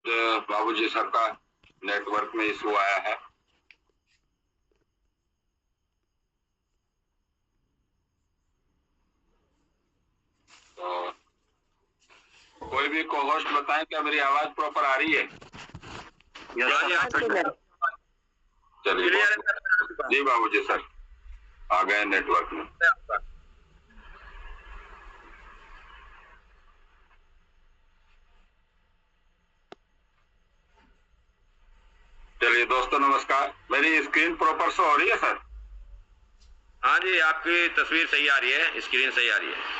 बाबूजी सर का नेटवर्क में इशू आया है। तो कोई भी को होस्ट बताएं क्या मेरी आवाज प्रॉपर आ रही है? चलिए जी बाबूजी सर आ गए नेटवर्क में। चलिए दोस्तों नमस्कार। मेरी स्क्रीन प्रॉपर शो हो रही है सर? हाँ जी, आपकी तस्वीर सही आ रही है, स्क्रीन सही आ रही है।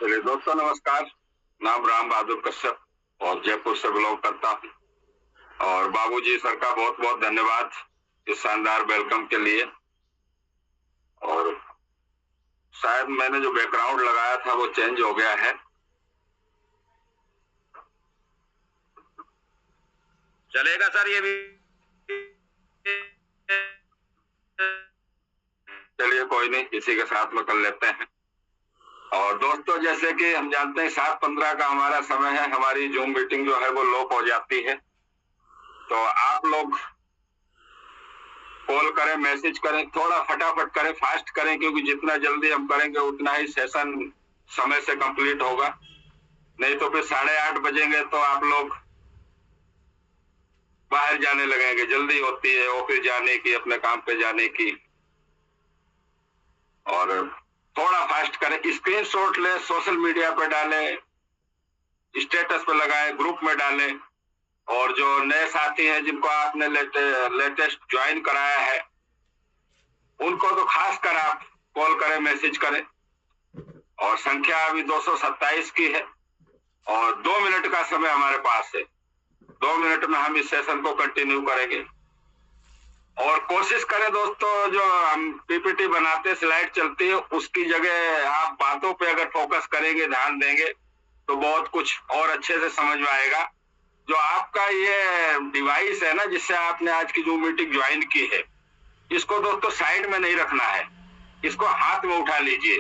चलिए दोस्तों नमस्कार। नाम राम बहादुर कश्यप और जयपुर से बिलोंग करता हूँ। और बाबूजी सर का बहुत बहुत धन्यवाद इस शानदार वेलकम के लिए। और शायद मैंने जो बैकग्राउंड लगाया था वो चेंज हो गया है। चलेगा सर ये भी? चलिए कोई नहीं, इसी के साथ में कर लेते हैं। और दोस्तों जैसे कि हम जानते हैं 7:15 का हमारा समय है, हमारी जूम मीटिंग जो है वो लॉक हो जाती है। तो आप लोग कॉल करें, मैसेज करें, थोड़ा फटाफट करें, फास्ट करें, क्योंकि जितना जल्दी हम करेंगे उतना ही सेशन समय से कंप्लीट होगा। नहीं तो फिर 8:30 बजेंगे तो आप लोग बाहर जाने लगेंगे। जल्दी होती है ऑफिस जाने की, अपने काम पे जाने की। और थोड़ा फास्ट करें, स्क्रीनशॉट लें, सोशल मीडिया पे डालें, स्टेटस पे लगाएं, ग्रुप में डालें। और जो नए साथी हैं जिनको आपने लेटेस्ट ज्वाइन कराया है उनको तो खास कर आप कॉल करें, मैसेज करें। और संख्या अभी 227 की है और 2 मिनट का समय हमारे पास है। 2 मिनट में हम इस सेशन को कंटिन्यू करेंगे। और कोशिश करें दोस्तों, जो हम पीपीटी बनाते स्लाइड चलती है उसकी जगह आप बातों पे अगर फोकस करेंगे, ध्यान देंगे तो बहुत कुछ और अच्छे से समझ में आएगा। जो आपका ये डिवाइस है ना जिससे आपने आज की जो मीटिंग ज्वाइन की है, इसको दोस्तों साइड में नहीं रखना है, इसको हाथ में उठा लीजिए।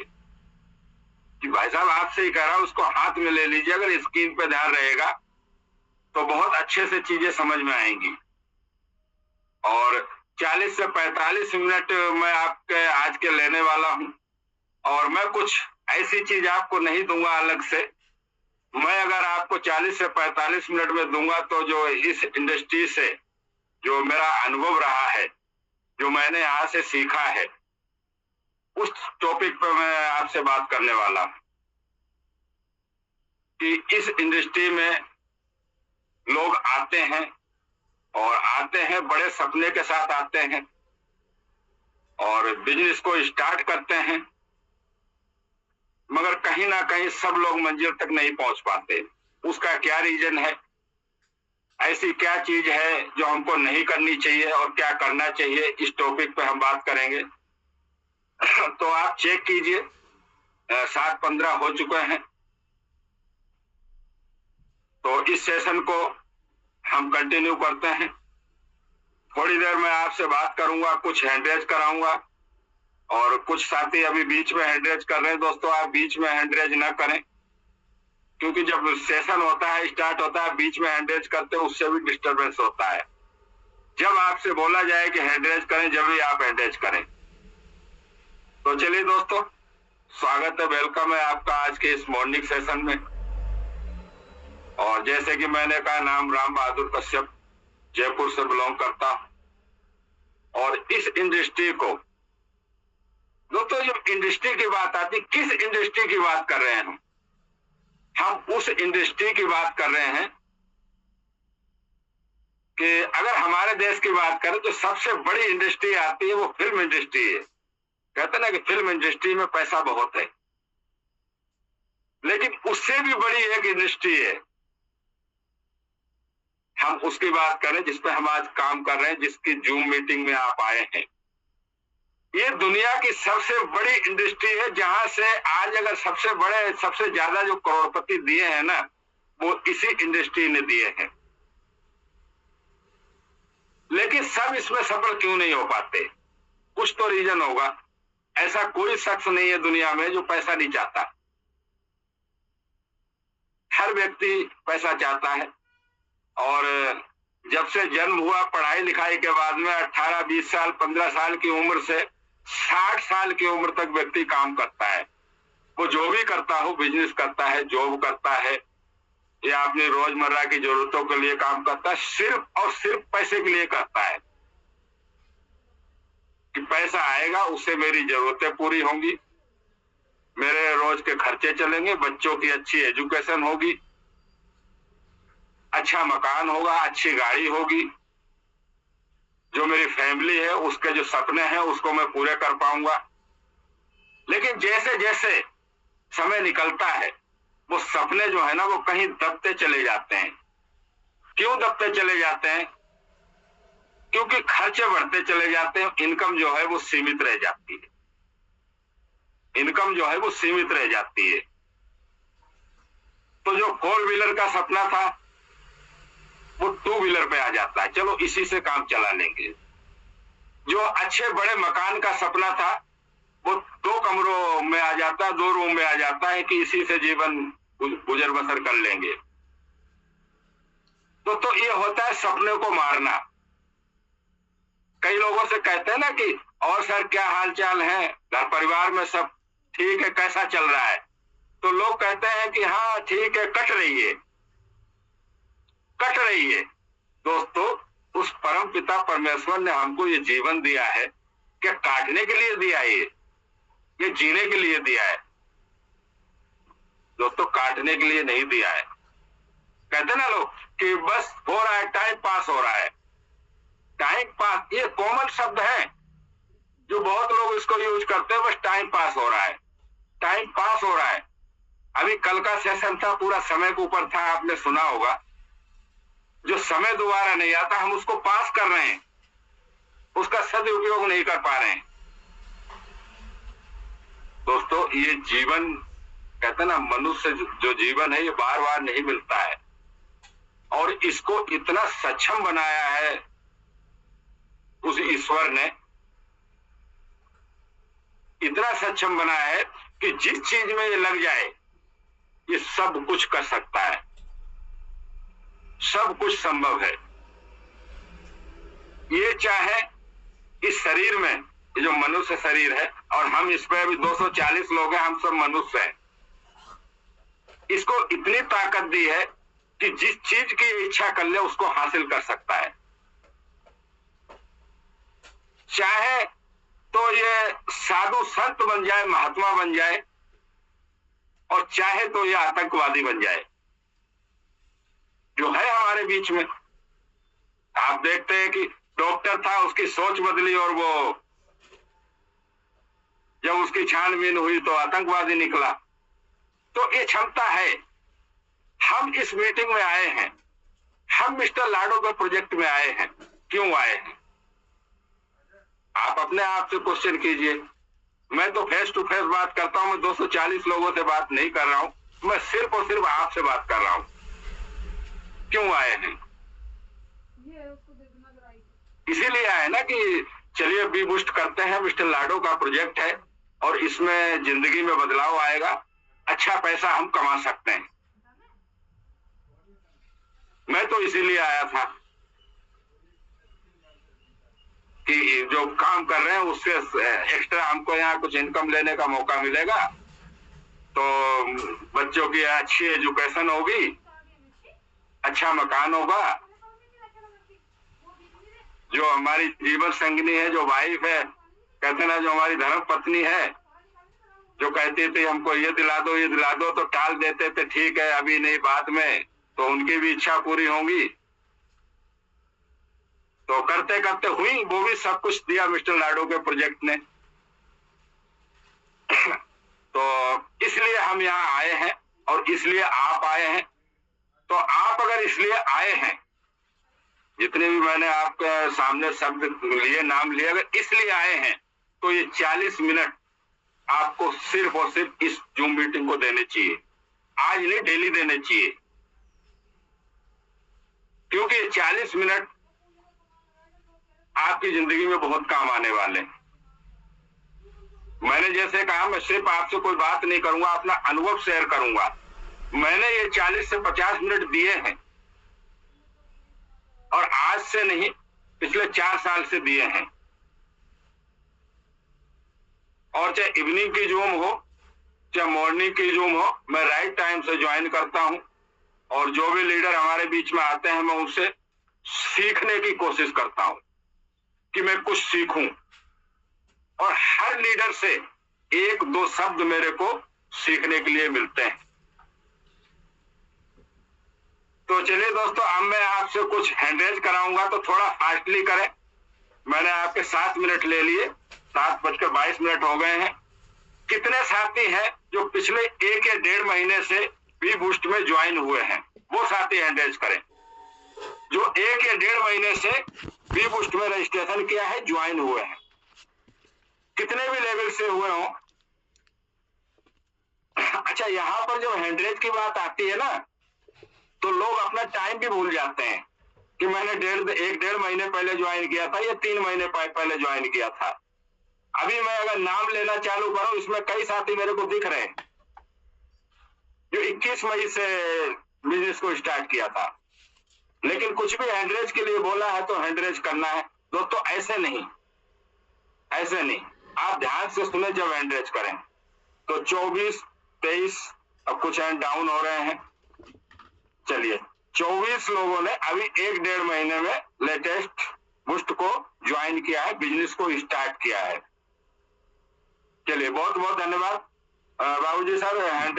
कि भाई साहब आपसे ही कह रहा हूं, उसको हाथ में ले लीजिए। अगर स्क्रीन पे ध्यान रहेगा तो बहुत अच्छे से चीजें समझ में आएंगी। और 40 से 45 मिनट मैं आपके आज के लेने वाला हूं। और मैं कुछ ऐसी चीज आपको नहीं दूंगा अलग से। मैं अगर आपको 40 से 45 मिनट में दूंगा तो जो इस इंडस्ट्री से जो मेरा अनुभव रहा है, जो मैंने यहाँ से सीखा है, उस टॉपिक पर मैं आपसे बात करने वाला हूं। कि इस इंडस्ट्री में लोग आते हैं और आते हैं बड़े सपने के साथ आते हैं और बिजनेस को स्टार्ट करते हैं, मगर कहीं ना कहीं सब लोग मंजिल तक नहीं पहुंच पाते। उसका क्या रीजन है? ऐसी क्या चीज है जो हमको नहीं करनी चाहिए और क्या करना चाहिए, इस टॉपिक पे हम बात करेंगे। तो आप चेक कीजिए, 7:15 हो चुके हैं। तो इस सेशन को हम कंटिन्यू करते हैं। थोड़ी देर में आपसे बात करूंगा, कुछ हैंडरेज कराऊंगा। और कुछ साथी अभी बीच में हैंडरेज कर रहे हैं। दोस्तों आप बीच में हैंडरेज ना करें, क्योंकि जब सेशन होता है, स्टार्ट होता है, बीच में हैंडरेज करते हैं उससे भी डिस्टरबेंस होता है। जब आपसे बोला जाए कि हैंडरेज करें, जब भी आप हैंडरेज करें। तो चलिए दोस्तों, स्वागत है, वेलकम है आपका आज के इस मॉर्निंग सेशन में। और जैसे कि मैंने कहा, नाम राम बहादुर कश्यप, जयपुर से बिलोंग करता हूं। और इस इंडस्ट्री को दोस्तों, जब इंडस्ट्री की बात आती, किस इंडस्ट्री की बात कर रहे हैं हम उस इंडस्ट्री की बात कर रहे हैं कि अगर हमारे देश की बात करें तो सबसे बड़ी इंडस्ट्री आती है, वो फिल्म इंडस्ट्री है। कहते ना कि फिल्म इंडस्ट्री में पैसा बहुत है, लेकिन उससे भी बड़ी एक इंडस्ट्री है, हम उसकी बात करें जिस पे हम आज काम कर रहे हैं, जिसकी जूम मीटिंग में आप आए हैं। ये दुनिया की सबसे बड़ी इंडस्ट्री है, जहां से आज अगर सबसे ज्यादा जो करोड़पति दिए हैं ना, वो इसी इंडस्ट्री ने दिए हैं। सब इसमें सफल क्यों नहीं हो पाते? कुछ तो रीजन होगा। ऐसा कोई शख्स नहीं है दुनिया में जो पैसा नहीं चाहता। हर व्यक्ति पैसा चाहता है। और जब से जन्म हुआ, पढ़ाई लिखाई के बाद में 18, 20 साल, 15 साल की उम्र से 60 साल की उम्र तक व्यक्ति काम करता है। वो जो भी करता हो, बिजनेस करता है, जॉब करता है, या अपनी रोजमर्रा की जरूरतों के लिए काम करता है, सिर्फ और सिर्फ पैसे के लिए करता है कि पैसा आएगा, उससे मेरी जरूरतें पूरी होंगी, मेरे रोज के खर्चे चलेंगे, बच्चों की अच्छी एजुकेशन होगी, अच्छा मकान होगा, अच्छी गाड़ी होगी, जो मेरी फैमिली है उसके जो सपने हैं उसको मैं पूरे कर पाऊंगा। लेकिन जैसे जैसे समय निकलता है, वो सपने जो है ना वो कहीं दबते चले जाते हैं। क्यों दबते चले जाते हैं? क्योंकि खर्चे बढ़ते चले जाते हैं, इनकम जो है वो सीमित रह जाती है। इनकम जो है वो सीमित रह जाती है। तो जो 4 व्हीलर का सपना था वो 2 व्हीलर पे आ जाता है, चलो इसी से काम चला लेंगे। जो अच्छे बड़े मकान का सपना था वो 2 कमरों में आ जाता है, 2 रूम में आ जाता है कि इसी से जीवन गुजर बसर कर लेंगे। तो ये होता है सपने को मारना। कई लोगों से कहते हैं ना कि और सर क्या हाल चाल है, घर परिवार में सब ठीक है, कैसा चल रहा है? तो लोग कहते हैं कि हाँ ठीक है, कट रही है, कट रही है। दोस्तों, उस परम पिता परमेश्वर ने हमको ये जीवन दिया है, क्या काटने के लिए दिया है? ये जीने के लिए दिया है दोस्तों, काटने के लिए नहीं दिया है। कहते ना लोग कि बस हो रहा है, टाइम पास हो रहा है। टाइम पास ये कॉमन शब्द है जो बहुत लोग इसको यूज करते हैं, बस टाइम पास हो रहा है, टाइम पास हो रहा है। अभी कल का सेशन था, पूरा समय के ऊपर था, आपने सुना होगा। जो समय दोबारा नहीं आता, हम उसको पास कर रहे हैं, उसका सदुपयोग नहीं कर पा रहे हैं। दोस्तों, ये जीवन कहते ना, मनुष्य जो जीवन है ये बार बार नहीं मिलता है। और इसको इतना सक्षम बनाया है उस ईश्वर ने, इतना सक्षम बनाया है कि जिस चीज में ये लग जाए ये सब कुछ कर सकता है, सब कुछ संभव है। ये चाहे इस शरीर में, ये जो मनुष्य शरीर है, और हम इस पे अभी 240 लोग हैं, हम सब मनुष्य हैं, इसको इतनी ताकत दी है कि जिस चीज की इच्छा कर ले उसको हासिल कर सकता है। चाहे तो ये साधु संत बन जाए, महात्मा बन जाए, और चाहे तो ये आतंकवादी बन जाए, जो है हमारे बीच में। आप देखते हैं कि डॉक्टर था, उसकी सोच बदली, और वो जब उसकी छानबीन हुई तो आतंकवादी निकला। तो ये क्षमता है। हम इस मीटिंग में आए हैं, हम मिस्टर लाडो के प्रोजेक्ट में आए हैं, क्यों आए हैं? आप अपने आप से क्वेश्चन कीजिए। मैं तो फेस टू फेस बात करता हूं, मैं 240 लोगों से बात नहीं कर रहा हूं, मैं सिर्फ और सिर्फ आपसे बात कर रहा हूं। क्यों आए हैं? इसीलिए आए ना कि चलिए बी बूस्ट करते हैं, मिस्टर लाडो का प्रोजेक्ट है और इसमें जिंदगी में बदलाव आएगा, अच्छा पैसा हम कमा सकते हैं। मैं तो इसीलिए आया था कि जो काम कर रहे हैं उससे एक्स्ट्रा हमको यहाँ कुछ इनकम लेने का मौका मिलेगा, तो बच्चों की अच्छी एजुकेशन होगी, अच्छा मकान होगा, जो हमारी जीवन संगिनी है, जो वाइफ है, कहते ना, जो हमारी धर्म पत्नी है, जो कहती थी हमको ये दिला दो, ये दिला दो, तो टाल देते थे, ठीक है अभी नहीं बाद में, तो उनकी भी इच्छा पूरी होगी। तो करते करते हुई, वो भी सब कुछ दिया मिस्टर लाडो के प्रोजेक्ट ने। तो इसलिए हम यहाँ आए हैं और इसलिए आप आए हैं। तो आप अगर इसलिए आए हैं, जितने भी मैंने आपके सामने शब्द लिए, नाम लिए, अगर इसलिए आए हैं, तो ये 40 मिनट आपको सिर्फ और सिर्फ इस जूम मीटिंग को देने चाहिए। आज नहीं, डेली देने चाहिए, क्योंकि 40 मिनट आपकी जिंदगी में बहुत काम आने वाले हैं। मैंने जैसे कहा, मैं सिर्फ आपसे कोई बात नहीं करूंगा, अपना अनुभव शेयर करूंगा। मैंने ये 40 से 50 मिनट दिए हैं और आज से नहीं, पिछले 4 साल से दिए हैं। और चाहे इवनिंग की जूम हो चाहे मॉर्निंग की जूम हो, मैं राइट टाइम से ज्वाइन करता हूं और जो भी लीडर हमारे बीच में आते हैं मैं उनसे सीखने की कोशिश करता हूं कि मैं कुछ सीखूं। और हर लीडर से 1-2 शब्द मेरे को सीखने के लिए मिलते हैं। तो चलिए दोस्तों, अब मैं आपसे कुछ हैंडरेज कराऊंगा, तो थोड़ा फास्टली करें। मैंने आपके 7 मिनट ले लिए, 7:22 हो गए हैं। कितने साथी हैं जो पिछले 1 या 1.5 महीने से बी बूस्ट में ज्वाइन हुए हैं? वो साथी हैंडरेज करें जो 1 या 1.5 महीने से बी बूस्ट में रजिस्ट्रेशन किया है, ज्वाइन हुए हैं, कितने भी लेवल से हुए हो। अच्छा, यहां पर जो हैंडरेज की बात आती है ना, तो लोग अपना टाइम भी भूल जाते हैं कि मैंने 1-1.5 महीने पहले ज्वाइन किया था या 3 महीने पहले ज्वाइन किया था। अभी मैं अगर नाम लेना चालू करूं, इसमें कई साथी मेरे को दिख रहे हैं जो 21 मई से बिजनेस को स्टार्ट किया था, लेकिन कुछ भी हैंडरेज के लिए बोला है तो हैंडरेज करना है दोस्तों। ऐसे नहीं, ऐसे नहीं, आप ध्यान से सुने जब हैंडरेज करें। तो 24, 23, अब कुछ हैंड डाउन हो रहे हैं। चलिए, 24 लोगों ने अभी 1-1.5 महीने में लेटेस्ट बूस्ट को ज्वाइन किया है, बिजनेस को स्टार्ट किया है। चलिए, बहुत बहुत धन्यवाद। बाबूजी साहब, हैंड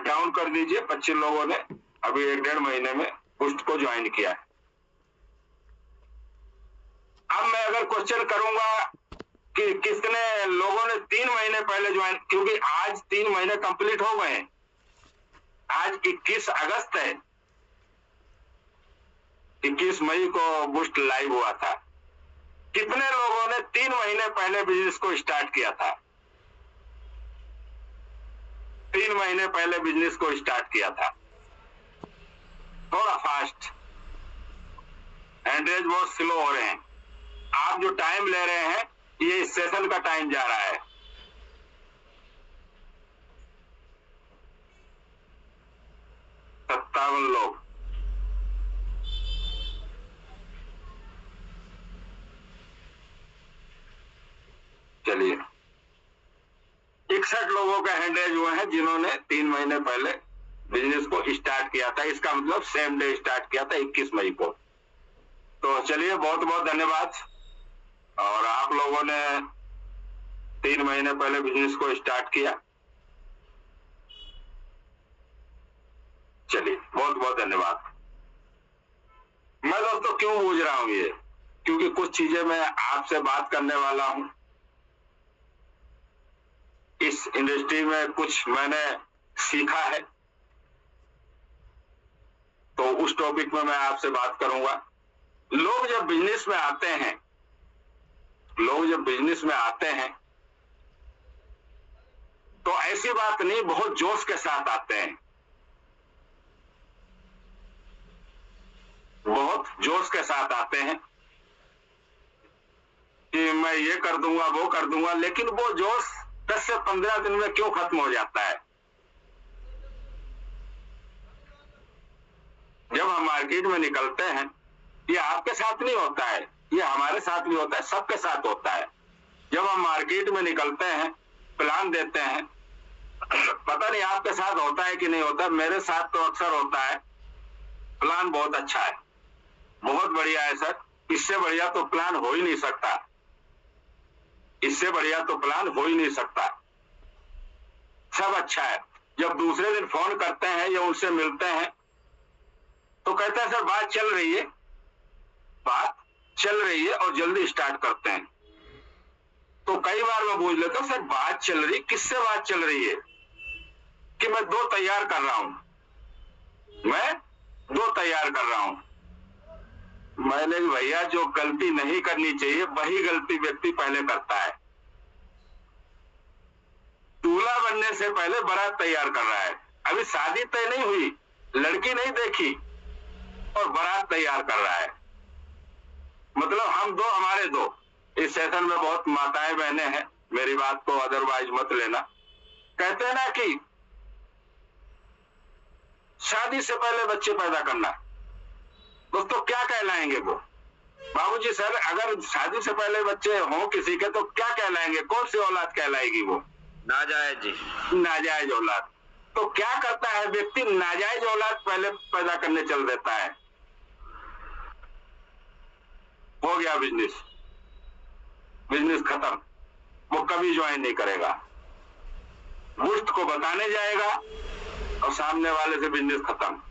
डाउन कर दीजिए। 25 लोगों ने अभी 1-1.5 महीने में बूस्ट को ज्वाइन किया है। अब मैं अगर क्वेश्चन करूंगा कि कितने लोगों ने 3 महीने पहले ज्वाइन, क्योंकि आज 3 महीने कंप्लीट हो गए हैं। आज 21 अगस्त है, 21 मई को बूस्ट लाइव हुआ था। कितने लोगों ने 3 महीने पहले बिजनेस को स्टार्ट किया था? 3 महीने पहले बिजनेस को स्टार्ट किया था। थोड़ा फास्ट, हैंडरेज बहुत स्लो हो रहे हैं। आप जो टाइम ले रहे हैं, ये इस सेशन का टाइम जा रहा है। लोग चलिए, 61 लोगों का हैंडरेज हुए हैं जिन्होंने 3 महीने पहले बिजनेस को स्टार्ट किया था। इसका मतलब सेम डे स्टार्ट किया था, 21 मई को। तो चलिए, बहुत बहुत धन्यवाद। और आप लोगों ने 3 महीने पहले बिजनेस को स्टार्ट किया। चलिए, बहुत बहुत धन्यवाद। मैं दोस्तों क्यों पूछ रहा हूं ये, क्योंकि कुछ चीजें मैं आपसे बात करने वाला हूं। इस इंडस्ट्री में कुछ मैंने सीखा है, तो उस टॉपिक में मैं आपसे बात करूंगा। लोग जब बिजनेस में आते हैं, तो ऐसी बात नहीं, बहुत जोश के साथ आते हैं, बहुत जोश के साथ आते हैं कि मैं ये कर दूंगा, वो कर दूंगा। लेकिन वो जोश 10 से 15 दिन में क्यों खत्म हो जाता है? जब हम मार्केट में निकलते हैं, ये आपके साथ नहीं होता है, ये हमारे साथ भी होता है, सबके साथ होता है। जब हम मार्केट में निकलते हैं, प्लान देते हैं, पता नहीं आपके साथ होता है कि नहीं होता, मेरे साथ तो अक्सर होता है। प्लान बहुत अच्छा है, बहुत बढ़िया है सर, इससे बढ़िया तो प्लान हो ही नहीं सकता, इससे बढ़िया तो प्लान हो ही नहीं सकता, सब अच्छा है। जब दूसरे दिन फोन करते हैं या उनसे मिलते हैं तो कहते हैं सर बात चल रही है, बात चल रही है, और जल्दी स्टार्ट करते हैं। तो कई बार मैं पूछ लेता हूं, सर बात चल रही, किससे बात चल रही है? कि मैं 2 तैयार कर रहा हूं, मैं 2 तैयार कर रहा हूं। मैंने भैया, जो गलती नहीं करनी चाहिए वही गलती व्यक्ति पहले करता है। दूल्हा बनने से पहले बारात तैयार कर रहा है, अभी शादी तय नहीं हुई, लड़की नहीं देखी और बारात तैयार कर रहा है। मतलब हम दो, हमारे दो। इस सेशन में बहुत माताएं बहनें हैं, मेरी बात को अदरवाइज मत लेना। कहते हैं ना कि शादी से पहले बच्चे पैदा करना, दोस्तों क्या कहलाएंगे वो? बाबूजी सर, अगर शादी से पहले बच्चे हों किसी के तो क्या कहलाएंगे? कौन सी औलाद कहलाएगी वो? नाजायज जी। नाजायज औलाद। तो क्या करता है व्यक्ति? नाजायज औलाद पहले पैदा करने चल देता है, हो गया बिजनेस, बिजनेस खत्म। वो कभी ज्वाइन नहीं करेगा, बुस्ट को बताने जाएगा और सामने वाले से बिजनेस खत्म।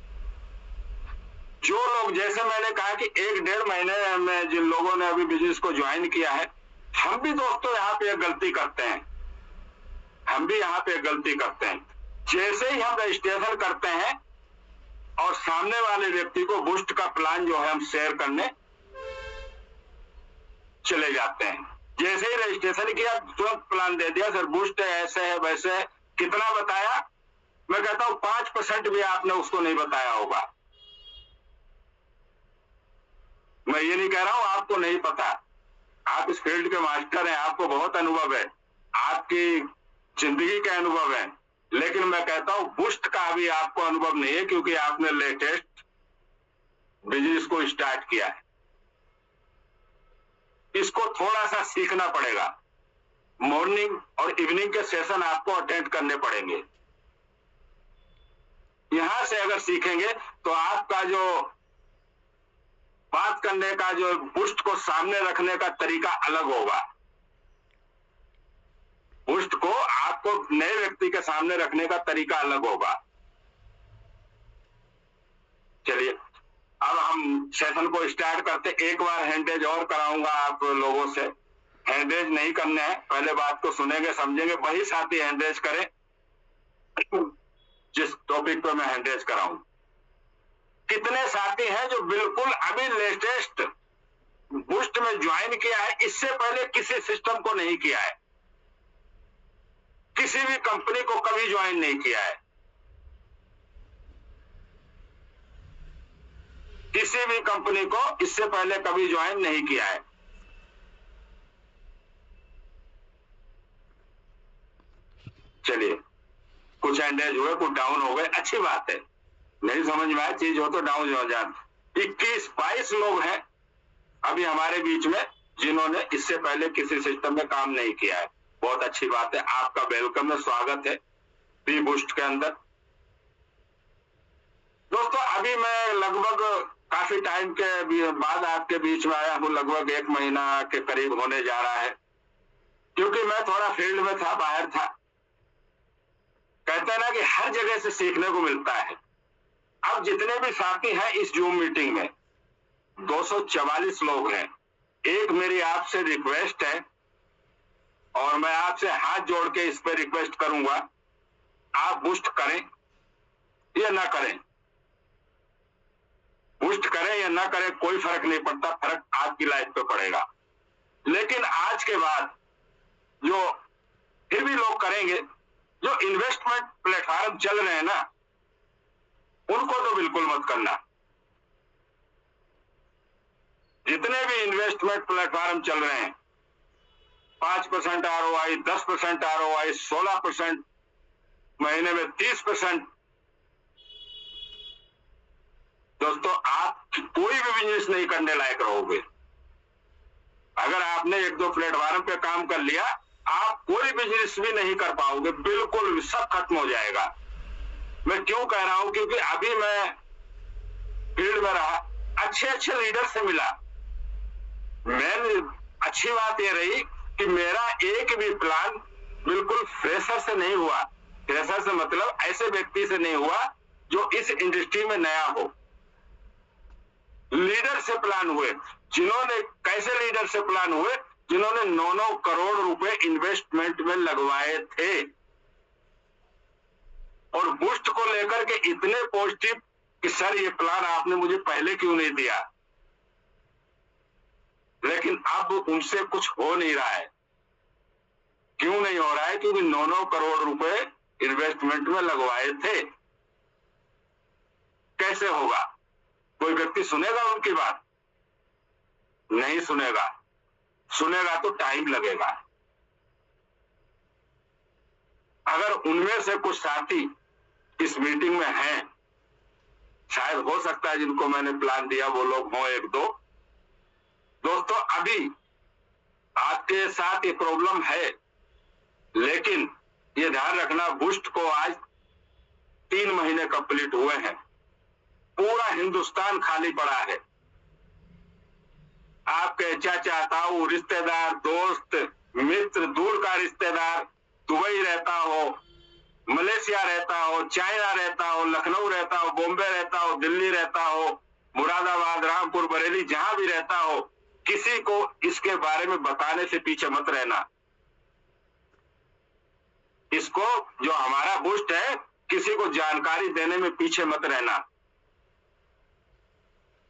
जो लोग, जैसे मैंने कहा कि 1-1.5 महीने में जिन लोगों ने अभी बिजनेस को ज्वाइन किया है, हम भी दोस्तों यहाँ पे एक गलती करते हैं, हम भी यहाँ पे एक गलती करते हैं। जैसे ही हम रजिस्ट्रेशन करते हैं और सामने वाले व्यक्ति को बुस्ट का प्लान जो है हम शेयर करने चले जाते हैं। जैसे ही रजिस्ट्रेशन किया तुरंत प्लान दे दिया, सर बुस्ट ऐसे है वैसे है। कितना बताया? मैं कहता हूं 5% भी आपने उसको नहीं बताया होगा। मैं ये नहीं कह रहा हूं आपको नहीं पता, आप इस फील्ड के मास्टर हैं, आपको बहुत अनुभव है, आपकी जिंदगी के अनुभव है, लेकिन मैं कहता हूं बुस्ट का भी आपको अनुभव नहीं है, क्योंकि आपने लेटेस्ट बिजनेस को स्टार्ट किया है। इसको थोड़ा सा सीखना पड़ेगा, मॉर्निंग और इवनिंग के सेशन आपको अटेंड करने पड़ेंगे। यहां से अगर सीखेंगे तो आपका जो बात करने का, जो बुस्ट को सामने रखने का तरीका अलग होगा। बुस्ट को आपको नए व्यक्ति के सामने रखने का तरीका अलग होगा। चलिए अब हम सेशन को स्टार्ट करते। एक बार हैंडेज और कराऊंगा आप लोगों से। हैंडेज नहीं करने हैं, पहले बात को सुनेंगे समझेंगे, वही साथी हैंडेज करें जिस टॉपिक पर मैं हैंडेज कराऊं। कितने साथी हैं जो बिल्कुल अभी लेटेस्ट बुस्ट में ज्वाइन किया है, इससे पहले किसी सिस्टम को नहीं किया है, किसी भी कंपनी को कभी ज्वाइन नहीं किया है, किसी भी कंपनी को इससे पहले कभी ज्वाइन नहीं किया है। चलिए, कुछ एंडेज हुए, कुछ डाउन हो गए, अच्छी बात है। नहीं समझ में आया चीज हो तो डाउन हो जाए। 21-22 लोग हैं अभी हमारे बीच में जिन्होंने इससे पहले किसी सिस्टम में काम नहीं किया है। बहुत अच्छी बात है, आपका वेलकम है, स्वागत है बी बूस्ट के अंदर। दोस्तों अभी मैं लगभग काफी टाइम के बाद आपके बीच में आया हूं, लगभग 1 महीना के करीब होने जा रहा है, क्योंकि मैं थोड़ा फील्ड में था, बाहर था। कहते हैं ना कि हर जगह से सीखने को मिलता है। अब जितने भी साथी हैं इस जूम मीटिंग में 244 लोग हैं। एक मेरी आपसे रिक्वेस्ट है और मैं आपसे हाथ जोड़ के इस पर रिक्वेस्ट करूंगा, आप बूस्ट करें या ना करें, बूस्ट करें या ना करें कोई फर्क नहीं पड़ता, फर्क आपकी लाइफ पे पड़ेगा। लेकिन आज के बाद जो फिर भी लोग करेंगे, जो इन्वेस्टमेंट प्लेटफॉर्म चल रहे हैं ना, उनको तो बिल्कुल मत करना। जितने भी इन्वेस्टमेंट प्लेटफॉर्म चल रहे हैं, 5% ROI, 10% ROI, 16%, महीने में 30%, दोस्तों आप कोई भी बिजनेस नहीं करने लायक रहोगे। अगर आपने 1-2 प्लेटफॉर्म पे काम कर लिया, आप कोई बिजनेस भी नहीं कर पाओगे, बिल्कुल सब खत्म हो जाएगा। मैं क्यों कह रहा हूं? क्योंकि अभी मैं फील्ड में रहा, अच्छे लीडर से मिला। मैं अच्छी बात यह रही कि मेरा एक भी प्लान बिल्कुल फ्रेशर से नहीं हुआ। फ्रेशर से मतलब ऐसे व्यक्ति से नहीं हुआ जो इस इंडस्ट्री में नया हो। लीडर से प्लान हुए, जिन्होंने, कैसे लीडर से प्लान हुए? जिन्होंने 9-9 करोड़ रुपए इन्वेस्टमेंट में लगवाए थे और बूस्ट को लेकर के इतने पॉजिटिव कि सर ये प्लान आपने मुझे पहले क्यों नहीं दिया। लेकिन अब उनसे कुछ हो नहीं रहा है। क्यों नहीं हो रहा है? क्योंकि 9-9 करोड़ रुपए इन्वेस्टमेंट में लगवाए थे। कैसे होगा? कोई व्यक्ति सुनेगा उनकी बात? नहीं नहीं सुनेगा, सुनेगा तो टाइम लगेगा। अगर उनमें से कुछ साथी इस मीटिंग में हैं, शायद हो सकता है जिनको मैंने प्लान दिया वो लोग हों एक दो। दोस्तों अभी आपके साथ ये प्रॉब्लम है, लेकिन ये ध्यान रखना बूस्ट को आज 3 महीने कंप्लीट हुए हैं, पूरा हिंदुस्तान खाली पड़ा है। आपके चाचा ताऊ रिश्तेदार दोस्त मित्र, दूर का रिश्तेदार दुबई रहता हो, मलेशिया रहता हो, चाइना रहता हो, लखनऊ रहता हो, बॉम्बे रहता हो, दिल्ली रहता हो, मुरादाबाद, रामपुर, बरेली, जहां भी रहता हो, किसी को इसके बारे में बताने से पीछे मत रहना। इसको जो हमारा बूस्ट है, किसी को जानकारी देने में पीछे मत रहना।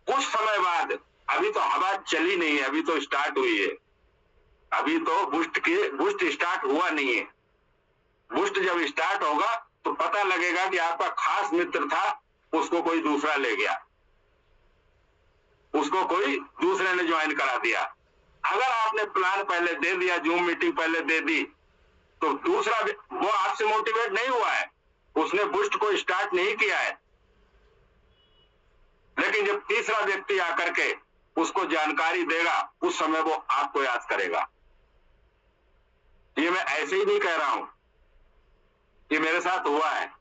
कुछ समय बाद, अभी तो हवा चली नहीं है, अभी तो स्टार्ट हुई है, अभी तो बूस्ट स्टार्ट हुआ नहीं है। बूस्ट जब स्टार्ट होगा तो पता लगेगा कि आपका खास मित्र था, उसको कोई दूसरा ले गया, उसको कोई दूसरे ने ज्वाइन करा दिया। अगर आपने प्लान पहले दे दिया, जूम मीटिंग पहले दे दी, तो दूसरा वो आपसे मोटिवेट नहीं हुआ है, उसने बूस्ट को स्टार्ट नहीं किया है, लेकिन जब तीसरा व्यक्ति आकर के उसको जानकारी देगा, उस समय वो आपको याद करेगा। ये मैं ऐसे ही नहीं कह रहा हूं, ये मेरे साथ हुआ है।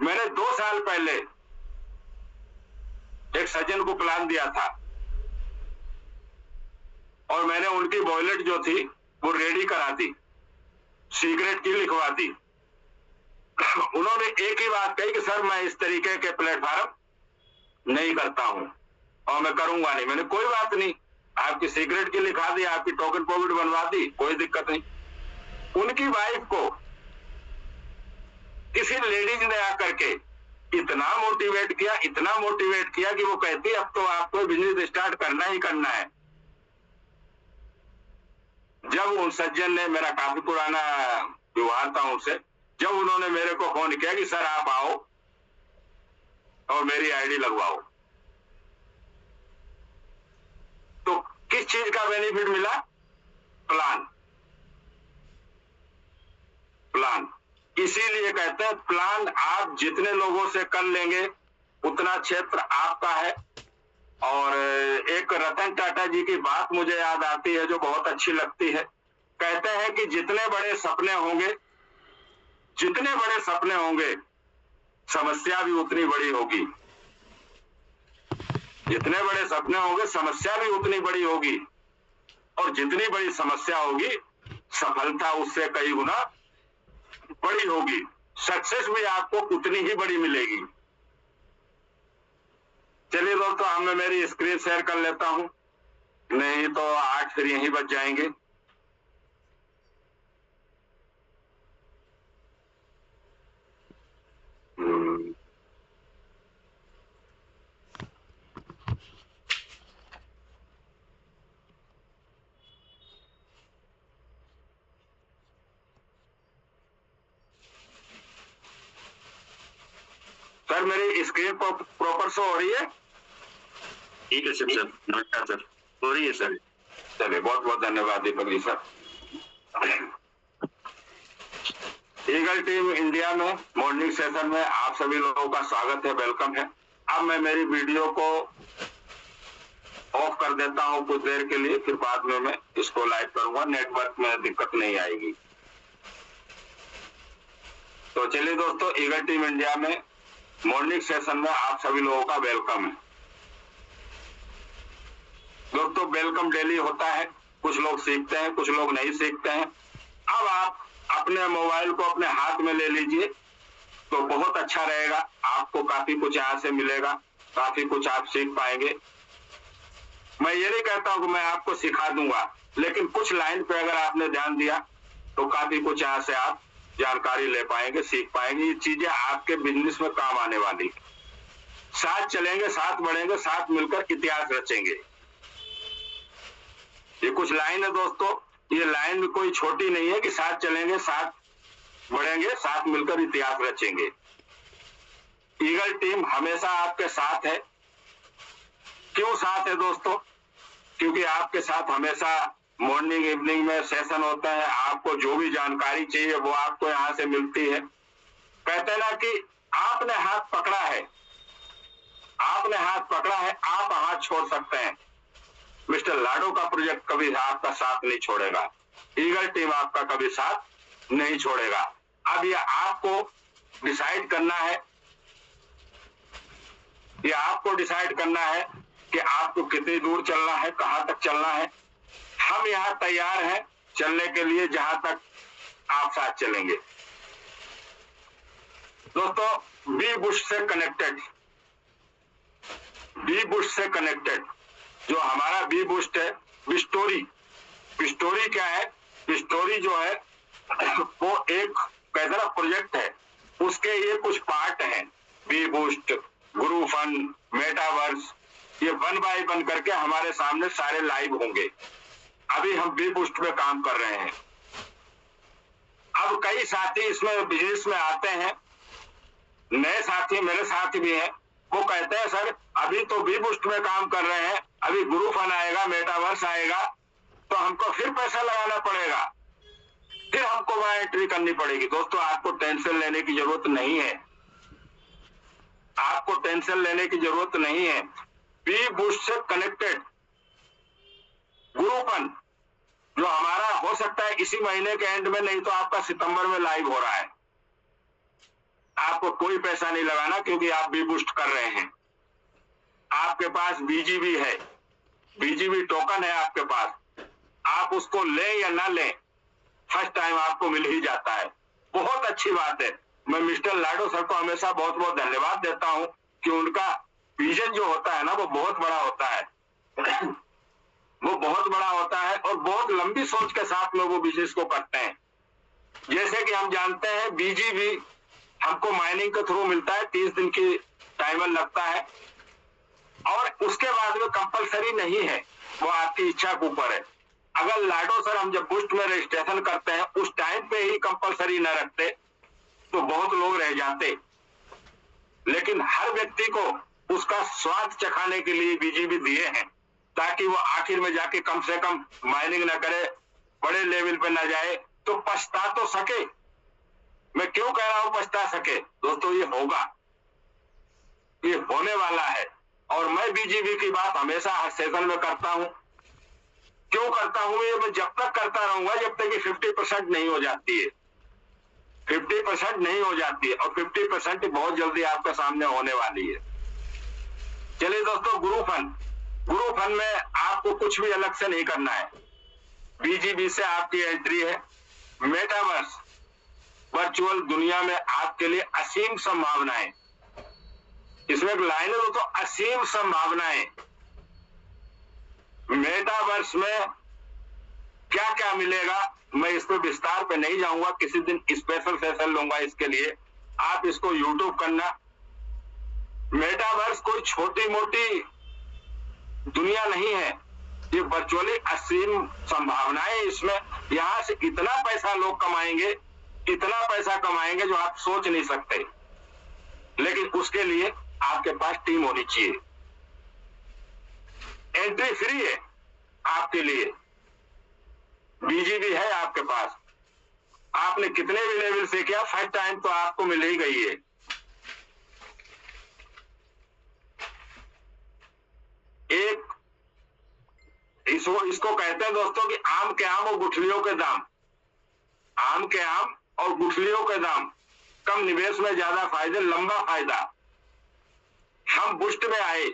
मैंने 2 साल पहले एक सज्जन को प्लान दिया था और मैंने उनकी वॉलेट जो थी वो रेडी करा दी, सीक्रेट की लिखवा दी। उन्होंने एक ही बात कही कि सर मैं इस तरीके के प्लेटफॉर्म नहीं करता हूं और मैं करूंगा नहीं। मैंने कोई बात नहीं, आपकी सीक्रेट की लिखा दी, आपकी टोकन पॉकेट बनवा दी, कोई दिक्कत नहीं। उनकी वाइफ को किसी लेडीज ने आकर के इतना मोटिवेट किया कि वो कहती अब तो आपको बिजनेस स्टार्ट करना ही करना है। जब उन सज्जन ने, मेरा काफी पुराना व्यवहार था उनसे, जब उन्होंने मेरे को फोन किया कि सर आप आओ और मेरी आईडी लगवाओ, तो किस चीज का बेनिफिट मिला? प्लान। इसीलिए कहते हैं प्लान आप जितने लोगों से कर लेंगे उतना क्षेत्र आपका है। और एक रतन टाटा जी की बात मुझे याद आती है जो बहुत अच्छी लगती है। कहते हैं कि जितने बड़े सपने होंगे समस्या भी उतनी बड़ी होगी। जितने बड़े सपने होंगे समस्या भी उतनी बड़ी होगी, और जितनी बड़ी समस्या होगी सफलता उससे कई गुना बड़ी होगी। सक्सेस भी आपको उतनी ही बड़ी मिलेगी। चलिए दोस्तों, अब मैं मेरी स्क्रीन शेयर कर लेता हूं, नहीं तो 8 फिर यहीं बच जाएंगे। सर मेरी स्क्रीन प्रॉपर शो हो रही है? ठीक है सर, नमस्कार सर, हो रही है सर। चलिए, बहुत बहुत धन्यवाद Deepak ji sir. Eagle team India में मॉर्निंग सेशन में आप सभी लोगों का स्वागत है, वेलकम है। अब मैं मेरी वीडियो को ऑफ कर देता हूं कुछ देर के लिए, फिर बाद में मैं इसको लाइव करूंगा, नेटवर्क में दिक्कत नहीं आएगी। तो चलिए दोस्तों, ईगल टीम इंडिया में मॉर्निंग सेशन में आप सभी लोगों का वेलकम है। दोस्तों वेलकम डेली होता है, कुछ लोग सीखते हैं, कुछ लोग नहीं सीखते हैं। अब आप अपने मोबाइल को अपने हाथ में ले लीजिए तो बहुत अच्छा रहेगा, आपको काफी कुछ यहाँ से मिलेगा, काफी कुछ आप सीख पाएंगे। मैं ये नहीं कहता हूं कि मैं आपको सिखा दूंगा, लेकिन कुछ लाइन पे अगर आपने ध्यान दिया तो काफी कुछ यहाँ से आप जानकारी ले पाएंगे, सीख पाएंगे। ये चीजें आपके बिजनेस में काम आने वाली। साथ चलेंगे, साथ बढ़ेंगे, साथ मिलकर इतिहास रचेंगे। ये कुछ लाइन है दोस्तों, ये लाइन भी कोई छोटी नहीं है कि साथ चलेंगे, साथ बढ़ेंगे, साथ मिलकर इतिहास रचेंगे। ईगल टीम हमेशा आपके साथ है। क्यों साथ है दोस्तों? क्योंकि आपके साथ हमेशा मॉर्निंग इवनिंग में सेशन होता है, आपको जो भी जानकारी चाहिए वो आपको यहाँ से मिलती है। कहते हैं ना कि आपने हाथ पकड़ा है, आपने हाथ पकड़ा है, आप हाथ छोड़ सकते हैं। मिस्टर लाडो का प्रोजेक्ट कभी आपका साथ नहीं छोड़ेगा, ईगल टीम आपका कभी साथ नहीं छोड़ेगा। अब ये आपको डिसाइड करना है, ये आपको डिसाइड करना है कि आपको कितनी दूर चलना है, कहां तक चलना है। हम यहां तैयार हैं चलने के लिए जहां तक आप साथ चलेंगे। दोस्तों, बी बुश से कनेक्टेड, बी बुश से कनेक्टेड जो हमारा बी बुस्ट है, बिस्टोरी। बिस्टोरी क्या है? बिस्टोरी जो है वो एक कैसा प्रोजेक्ट है, उसके ये कुछ पार्ट हैं, बी बूस्ट, गुरु फन, मेटावर्स, ये वन बाय वन करके हमारे सामने सारे लाइव होंगे। अभी हम बी बूस्ट में काम कर रहे हैं। अब कई साथी इसमें बिजनेस में आते हैं, नए साथी मेरे साथ भी हैं, वो कहते हैं सर अभी तो बी बूस्ट में काम कर रहे हैं, अभी गुरु फन आएगा, मेटावर्स आएगा तो हमको फिर पैसा लगाना पड़ेगा, फिर हमको वहां एंट्री करनी पड़ेगी। दोस्तों, आपको टेंशन लेने की जरूरत नहीं है, आपको टेंशन लेने की जरूरत नहीं है। बी बूस्ट से कनेक्टेड गुरुपन जो हमारा हो सकता है इसी महीने के एंड में, नहीं तो आपका सितंबर में लाइव हो रहा है। आपको कोई पैसा नहीं लगाना क्योंकि आप बी बूस्ट कर रहे हैं। आपके पास बीजीबी है, बीजीबी टोकन है आपके पास, आप उसको लें या ना लें, फर्स्ट टाइम आपको मिल ही जाता है। बहुत अच्छी बात है। मैं मिस्टर लाडो सर को हमेशा बहुत बहुत धन्यवाद देता हूं कि उनका विजन जो होता है ना वो बहुत बड़ा होता है वो बहुत बड़ा होता है और बहुत लंबी सोच के साथ में वो बिजनेस को करते हैं। जैसे कि हम जानते हैं बीजीबी हमको माइनिंग के थ्रू मिलता है, 30 दिन की टाइमर लगता है और उसके बाद में कंपलसरी नहीं है, वो आपकी इच्छा के ऊपर है। अगर लाडो सर हम जब बूस्ट में रजिस्ट्रेशन करते हैं उस टाइम पे ही कंपलसरी न रखते तो बहुत लोग रह जाते, लेकिन हर व्यक्ति को उसका स्वाद चखाने के लिए बीजीबी दिए हैं ताकि वो आखिर में जाके कम से कम माइनिंग ना करे, बड़े लेवल पे ना जाए तो पछता तो सके। मैं क्यों कह रहा हूं पछता सके? दोस्तों, ये होगा, ये होने वाला है और मैं बीजीबी की बात हमेशा हर सेशन में करता हूं। क्यों करता हूं? ये मैं जब तक करता रहूंगा जब तक कि 50% नहीं हो जाती है, 50% नहीं हो जाती है और 50% बहुत जल्दी आपके सामने होने वाली है। चलिए दोस्तों, गुरु फन में आपको कुछ भी अलग से नहीं करना है। बीजीबी से आपकी एंट्री है। मेटावर्स वर्चुअल दुनिया में आपके लिए असीम संभावनाएं, इसमें एक लाइन है दोस्तों, असीम संभावनाएं। मेटावर्स में क्या क्या मिलेगा मैं इस पर विस्तार पे नहीं जाऊंगा, किसी दिन स्पेशल सेशन लूंगा इसके लिए। आप इसको यूट्यूब करना। मेटावर्स कोई छोटी मोटी दुनिया नहीं है, ये वर्चुअली असीम संभावनाएं इसमें। यहां से इतना पैसा लोग कमाएंगे, इतना पैसा कमाएंगे जो आप सोच नहीं सकते, लेकिन उसके लिए आपके पास टीम होनी चाहिए। एंट्री फ्री है आपके लिए, बीजीबी है आपके पास, आपने कितने भी लेवल से किया, फर्स्ट टाइम तो आपको मिल ही गई है। एक इसको कहते हैं दोस्तों कि आम के आम और गुठलियों के दाम, आम के आम और गुठलियों के दाम, कम निवेश में ज्यादा फायदे, लंबा फायदा। हम बूस्ट में आए,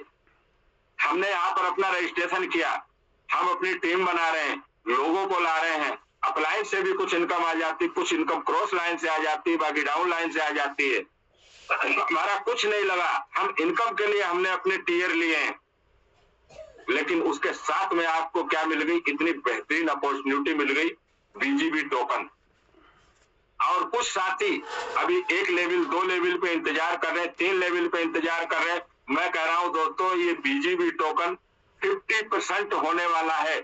हमने यहाँ पर अपना रजिस्ट्रेशन किया, हम अपनी टीम बना रहे हैं, लोगों को ला रहे हैं, अपलाइन से भी कुछ इनकम आ जाती, कुछ इनकम क्रॉस लाइन से आ जाती है, बाकी डाउन लाइन से आ जाती है। हमारा कुछ नहीं लगा, हम इनकम के लिए हमने अपने टीयर लिए हैं, लेकिन उसके साथ में आपको क्या मिल गई? इतनी बेहतरीन अपॉर्चुनिटी मिल गई, बीजीबी टोकन। और कुछ साथी अभी 1 लेवल 2 लेवल पे इंतजार कर रहे हैं, 3 लेवल पे इंतजार कर रहे हैं। मैं कह रहा हूं दोस्तों, ये बीजीबी टोकन 50% होने वाला है।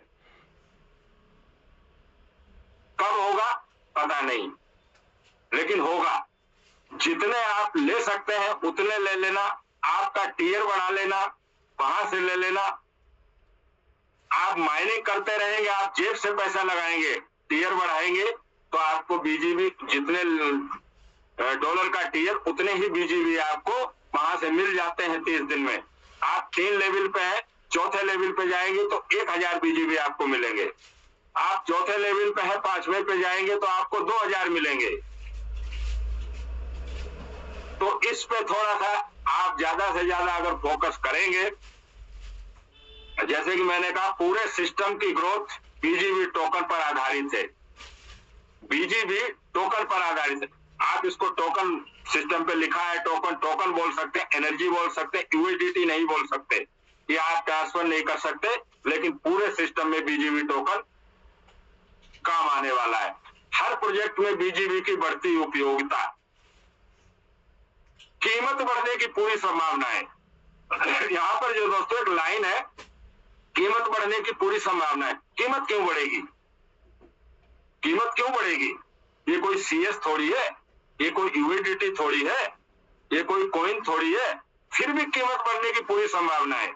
कब होगा पता नहीं, लेकिन होगा। जितने आप ले सकते हैं उतने ले लेना, आपका टीयर बढ़ा लेना, वहां से ले लेना। आप माइनिंग करते रहेंगे, आप जेब से पैसा लगाएंगे, टीयर बढ़ाएंगे, तो आपको बीजीबी जितने डॉलर का टीयर उतने ही बीजीबी आपको वहां से मिल जाते हैं 30 दिन में। आप 3 लेवल पे है, चौथे लेवल पे जाएंगे तो 1000 बीजीबी आपको मिलेंगे। आप चौथे लेवल पे है, 5वें पे जाएंगे तो आपको 2000 मिलेंगे। तो इस पे थोड़ा सा आप ज्यादा से ज्यादा अगर फोकस करेंगे, जैसे कि मैंने कहा पूरे सिस्टम की ग्रोथ बीजीबी टोकन पर आधारित है। बीजीबी टोकन पर आधारित है। आप इसको टोकन सिस्टम पे लिखा है, टोकन टोकन बोल सकते हैं, एनर्जी बोल सकते हैं, यूएसडीटी नहीं बोल सकते, ये आप ट्रांसफर नहीं कर सकते, लेकिन पूरे सिस्टम में बीजीबी टोकन काम आने वाला है। हर प्रोजेक्ट में बीजीबी की बढ़ती उपयोगिता, कीमत बढ़ने की पूरी संभावना है। यहां पर जो दोस्तों एक लाइन है, कीमत बढ़ने की पूरी संभावना है। कीमत क्यों बढ़ेगी? कीमत क्यों बढ़ेगी? ये कोई सीएस थोड़ी है, ये कोई यूएसडीटी थोड़ी है, ये कोई कॉइन थोड़ी है, फिर भी कीमत बढ़ने की पूरी संभावना है।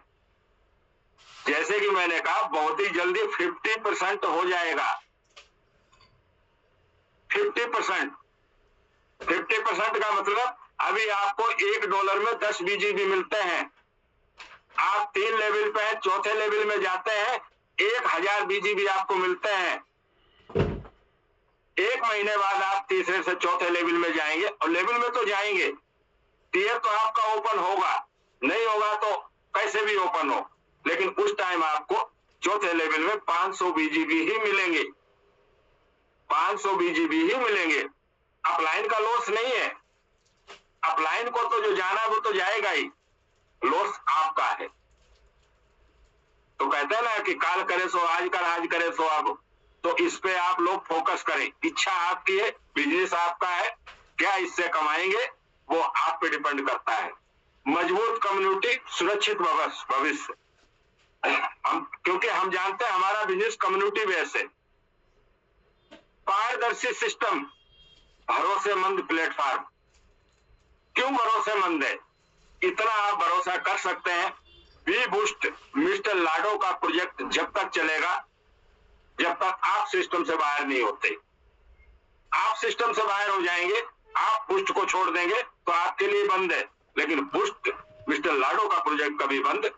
जैसे कि मैंने कहा बहुत ही जल्दी 50% हो जाएगा। 50% का मतलब अभी आपको $1 में 10 बीजीबी मिलते हैं। आप 3 लेवल पे हैं, चौथे लेवल में जाते हैं, 1000 बीजीबी आपको मिलते हैं। 1 महीने बाद आप तीसरे से चौथे लेवल में जाएंगे, और लेवल में तो जाएंगे, टीयर तो आपका ओपन होगा, नहीं होगा तो कैसे भी ओपन हो, लेकिन उस टाइम आपको चौथे लेवल में 500 बीजीबी ही मिलेंगे। 500 बीजीबी ही मिलेंगे। अपलाइन का लॉस नहीं है। अपलाइन को तो जो जाना वो तो जाएगा ही, लॉस आपका है। तो कहते हैं ना कि काल करे सो आज कर, आज करे सो अब। तो इस पे आप लोग फोकस करें। इच्छा आपकी है, बिजनेस आपका है, क्या इससे कमाएंगे वो आप पे डिपेंड करता है। मजबूत कम्युनिटी, सुरक्षित भविष्य। क्योंकि हम जानते हैं हमारा बिजनेस कम्युनिटी बेस है। पारदर्शी सिस्टम, भरोसेमंद प्लेटफॉर्म। क्यों भरोसेमंद है? इतना आप भरोसा कर सकते हैं, वी बूस्ट मिस्टर लाडो का प्रोजेक्ट जब तक चलेगा जब तक आप सिस्टम से बाहर नहीं होते। आप सिस्टम से बाहर हो जाएंगे, आप बूस्ट को छोड़ देंगे तो आपके लिए बंद है, लेकिन बूस्ट मिस्टर लाडो का प्रोजेक्ट कभी बंद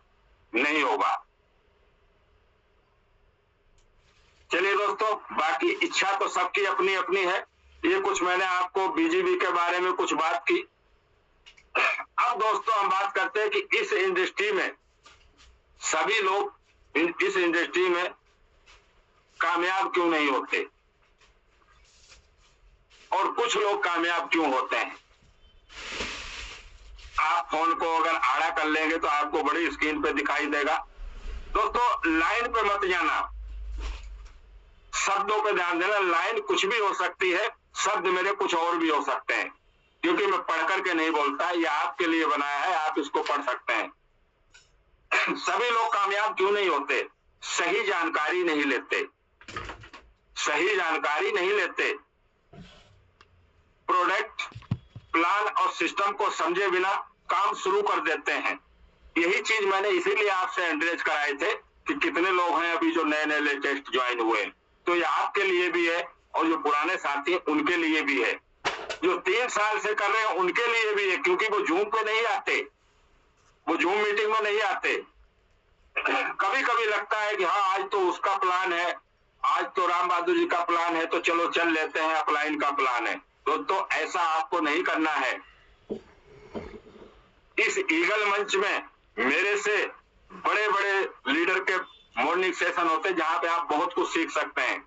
नहीं होगा। चलिए दोस्तों, बाकी इच्छा तो सबकी अपनी अपनी है। ये कुछ मैंने आपको बीजीबी के बारे में कुछ बात की। अब दोस्तों हम बात करते हैं कि इस इंडस्ट्री में सभी लोग इस इंडस्ट्री में कामयाब क्यों नहीं होते और कुछ लोग कामयाब क्यों होते हैं। आप फोन को अगर आड़ा कर लेंगे तो आपको बड़ी स्क्रीन पे दिखाई देगा। दोस्तों लाइन पे मत जाना, शब्दों पे ध्यान देना। लाइन कुछ भी हो सकती है, शब्द मेरे कुछ और भी हो सकते हैं, क्योंकि मैं पढ़ करके नहीं बोलता, ये आपके लिए बनाया है, आप इसको पढ़ सकते हैं। सभी लोग कामयाब क्यों नहीं होते? सही जानकारी नहीं लेते। सही जानकारी नहीं लेते। प्रोडक्ट, प्लान और सिस्टम को समझे बिना काम शुरू कर देते हैं। यही चीज मैंने इसीलिए आपसे एंकरेज कराए थे कि कितने लोग हैं अभी जो नए नए लेटेस्ट ज्वाइन हुए, तो ये आपके लिए भी है और जो पुराने साथी हैं उनके लिए भी है। जो 3 साल से कर रहे हैं उनके लिए भी है, क्योंकि वो जूम पे नहीं आते, वो जूम मीटिंग में नहीं आते। कभी कभी लगता है कि हाँ आज तो उसका प्लान है, आज तो राम बहादुर जी का प्लान है, तो चलो चल लेते हैं, अपलाइन का प्लान है। तो ऐसा आपको नहीं करना है। इस ईगल मंच में मेरे से बड़े बड़े लीडर के मॉर्निंग सेशन होते हैं जहां पे आप बहुत कुछ सीख सकते हैं।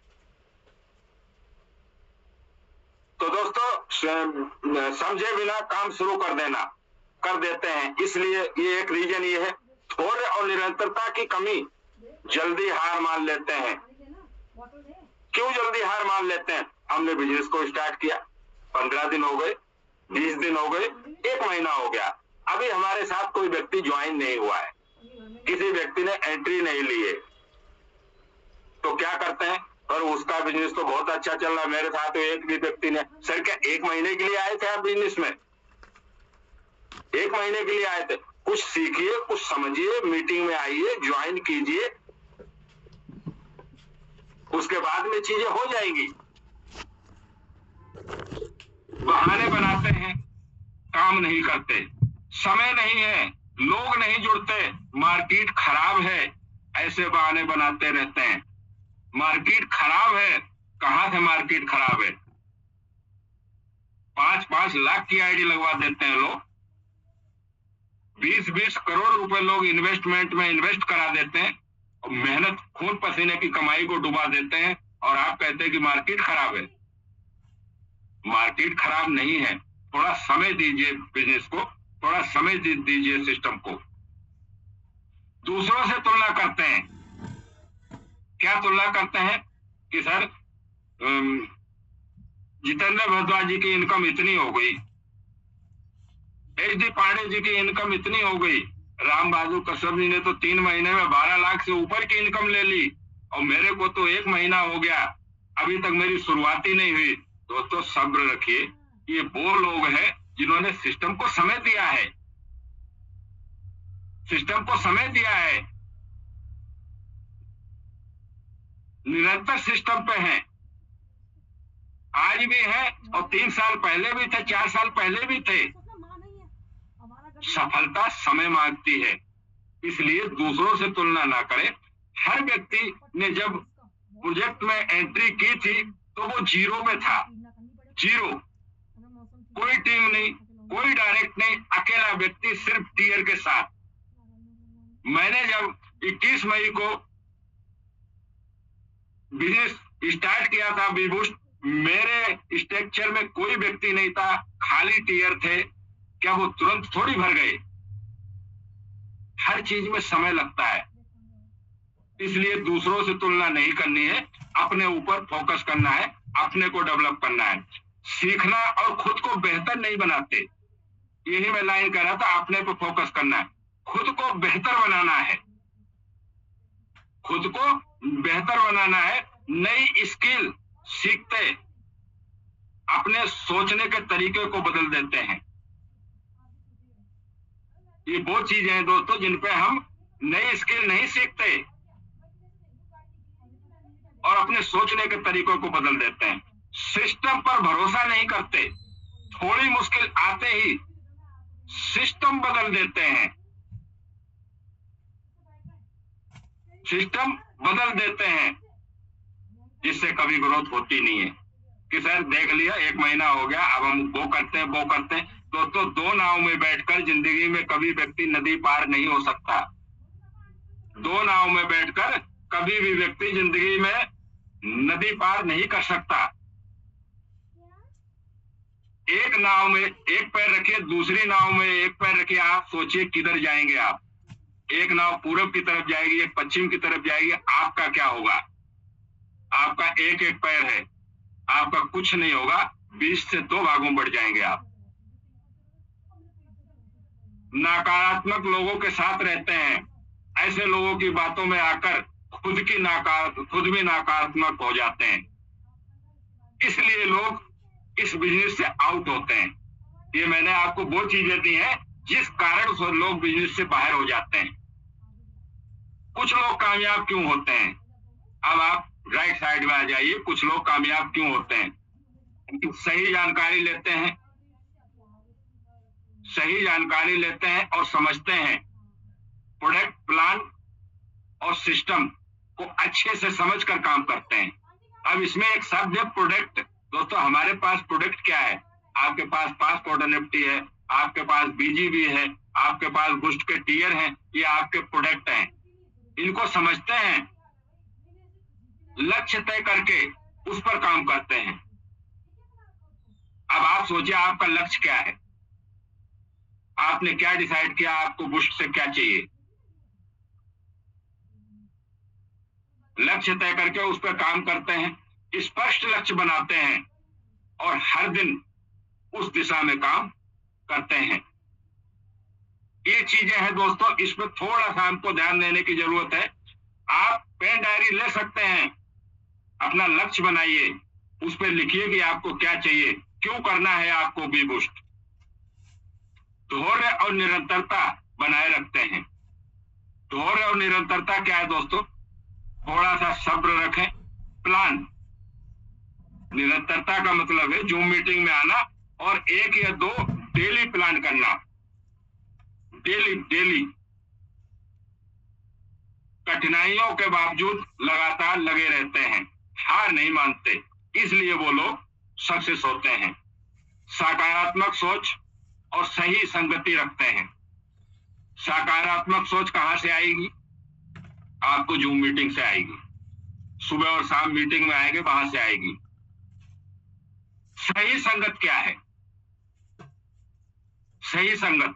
तो दोस्तों समझे बिना काम शुरू कर देते हैं। इसलिए ये एक रीजन ये है, थोड़े और निरंतरता की कमी, जल्दी हार मान लेते हैं। क्यों जल्दी हार मान लेते हैं? हमने बिजनेस को स्टार्ट किया, 15 दिन हो गए, 20 दिन हो गए, 1 महीना हो गया, अभी हमारे साथ कोई व्यक्ति ज्वाइन नहीं हुआ है, किसी व्यक्ति ने एंट्री नहीं ली है। तो क्या करते हैं? और उसका बिजनेस तो बहुत अच्छा चल रहा है, मेरे साथ तो एक भी व्यक्ति ने, सर क्या 1 महीने के लिए आए थे आप बिजनेस में? 1 महीने के लिए आए थे? कुछ सीखिए, कुछ समझिए, मीटिंग में आइए, ज्वाइन कीजिए, उसके बाद में चीजें हो जाएंगी। बहाने बनाते हैं, काम नहीं करते, समय नहीं है, लोग नहीं जुड़ते, मार्केट खराब है, ऐसे बहाने बनाते रहते हैं। मार्केट खराब है, कहां से मार्केट खराब है? 5-5 लाख की आईडी लगवा देते हैं लोग, 20-20 करोड़ रुपए लोग इन्वेस्टमेंट में इन्वेस्ट करा देते हैं और मेहनत खून पसीने की कमाई को डुबा देते हैं, और आप कहते हैं कि मार्केट खराब है। मार्केट खराब नहीं है, थोड़ा समय दीजिए बिजनेस को, थोड़ा समय दीजिए सिस्टम को। दूसरों से तुलना करते हैं, क्या तुलना करते हैं कि सर जितेंद्र भारद्वाज जी की इनकम इतनी हो गई, HD पांडे जी की इनकम इतनी हो गई, राम बहादुर कसब जी ने तो 3 महीने में 12 लाख से ऊपर की इनकम ले ली, और मेरे को तो 1 महीना हो गया, अभी तक मेरी शुरुआत ही नहीं हुई। दोस्तों सब्र रखिए, ये वो लोग हैं जिन्होंने सिस्टम को समय दिया है, सिस्टम को समय दिया है, निरंतर सिस्टम पे हैं, आज भी है और 3 साल पहले भी थे, 4 साल पहले भी थे। सफलता समय मांगती है, इसलिए दूसरों से तुलना ना करें। हर व्यक्ति ने जब प्रोजेक्ट में एंट्री की थी तो वो 0 में था, 0, कोई टीम नहीं, कोई डायरेक्ट नहीं, अकेला व्यक्ति सिर्फ टीयर के साथ। मैंने जब 21 मई को बिजनेस स्टार्ट किया था वीबूस्ट, मेरे स्ट्रक्चर में कोई व्यक्ति नहीं था, खाली टीयर थे। क्या वो तुरंत थोड़ी भर गए? हर चीज में समय लगता है, इसलिए दूसरों से तुलना नहीं करनी है, अपने ऊपर फोकस करना है, अपने को डेवलप करना है, सीखना और खुद को बेहतर नहीं बनाते। यही मैं लाइन कह रहा था, अपने पर फोकस करना है, खुद को बेहतर बनाना है, खुद को बेहतर बनाना है, नई स्किल सीखते, अपने सोचने के तरीके को बदल देते हैं। ये वो चीजें हैं दोस्तों जिन पे हम नई स्किल नहीं सीखते और अपने सोचने के तरीकों को बदल देते हैं। सिस्टम पर भरोसा नहीं करते, थोड़ी मुश्किल आते ही सिस्टम बदल देते हैं, सिस्टम बदल देते हैं, जिससे कभी ग्रोथ होती नहीं है कि सर देख लिया 1 महीना हो गया, अब हम वो करते हैं वो करते हैं। दोस्तों 2 नाव में बैठकर जिंदगी में कभी व्यक्ति नदी पार नहीं हो सकता। 2 नाव में बैठकर कभी भी व्यक्ति जिंदगी में नदी पार नहीं कर सकता। एक नाव में एक पैर रखिए, दूसरी नाव में एक पैर रखिए, आप सोचिए किधर जाएंगे आप। एक नाव पूरब की तरफ जाएगी, एक पश्चिम की तरफ जाएगी, आपका क्या होगा? आपका एक एक पैर है, आपका कुछ नहीं होगा, 20 से 2 भागों बढ़ जाएंगे आप। नकारात्मक लोगों के साथ रहते हैं, ऐसे लोगों की बातों में आकर खुद भी नकारात्मक हो जाते हैं, इसलिए लोग इस बिजनेस से आउट होते हैं। ये मैंने आपको वो चीजें दी हैं जिस कारण से लोग बिजनेस से बाहर हो जाते हैं। कुछ लोग कामयाब क्यों होते हैं? अब आप राइट साइड में आ जाइए, कुछ लोग कामयाब क्यों होते हैं? सही जानकारी लेते हैं, सही जानकारी लेते हैं और समझते हैं, प्रोडक्ट प्लान और सिस्टम को अच्छे से समझकर काम करते हैं। अब इसमें एक शब्द है प्रोडक्ट। दोस्तों हमारे पास प्रोडक्ट क्या है? आपके पास पासपोर्ट NFT है, आपके पास BGB है, आपके पास बूस्ट के टीयर हैं, ये आपके प्रोडक्ट हैं। इनको समझते हैं, लक्ष्य तय करके उस पर काम करते हैं। अब आप सोचिए आपका लक्ष्य क्या है, आपने क्या डिसाइड किया, आपको बूस्ट से क्या चाहिए? लक्ष्य तय करके उस पर काम करते हैं, स्पष्ट लक्ष्य बनाते हैं और हर दिन उस दिशा में काम करते हैं। ये चीजें हैं दोस्तों, इस पर थोड़ा सा हमको ध्यान देने की जरूरत है। आप पेन डायरी ले सकते हैं, अपना लक्ष्य बनाइए, उस पर लिखिए कि आपको क्या चाहिए, क्यों करना है आपको वीबूस्ट। धैर्य और निरंतरता बनाए रखते हैं। धैर्य और निरंतरता क्या है दोस्तों? थोड़ा सा सब्र रखें, प्लान, निरंतरता का मतलब है जूम मीटिंग में आना और 1 या 2 डेली प्लान करना, डेली। कठिनाइयों के बावजूद लगातार लगे रहते हैं, हार नहीं मानते, इसलिए वो लोग सक्सेस होते हैं। सकारात्मक सोच और सही संगति रखते हैं। सकारात्मक सोच कहां से आएगी? आपको जूम मीटिंग से आएगी, सुबह और शाम मीटिंग में आएंगे, वहां से आएगी। सही संगत क्या है? सही संगत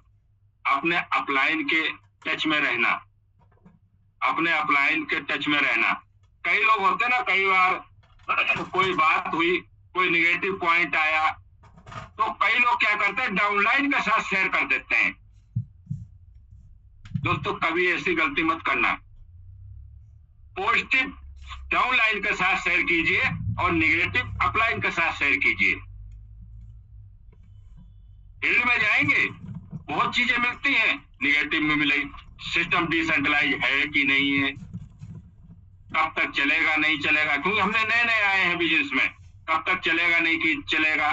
अपने अपलाइन के टच में रहना, अपने अपलाइन के टच में रहना। कई लोग होते ना, कई बार कोई बात हुई, कोई निगेटिव पॉइंट आया, तो कई लोग क्या करते हैं, डाउनलाइन के साथ शेयर कर देते हैं। दोस्तों, कभी ऐसी गलती मत करना। पॉजिटिव डाउनलाइन के साथ शेयर कीजिए और निगेटिव अपलाइन के साथ शेयर कीजिए। फील्ड में जाएंगे, बहुत चीजें मिलती हैं, निगेटिव में मिलेगी, सिस्टम डिसेंट्रलाइज है कि नहीं है, कब तक चलेगा नहीं चलेगा, क्योंकि हमने नए नए आए हैं बिजनेस में, कब तक चलेगा नहीं कि चलेगा।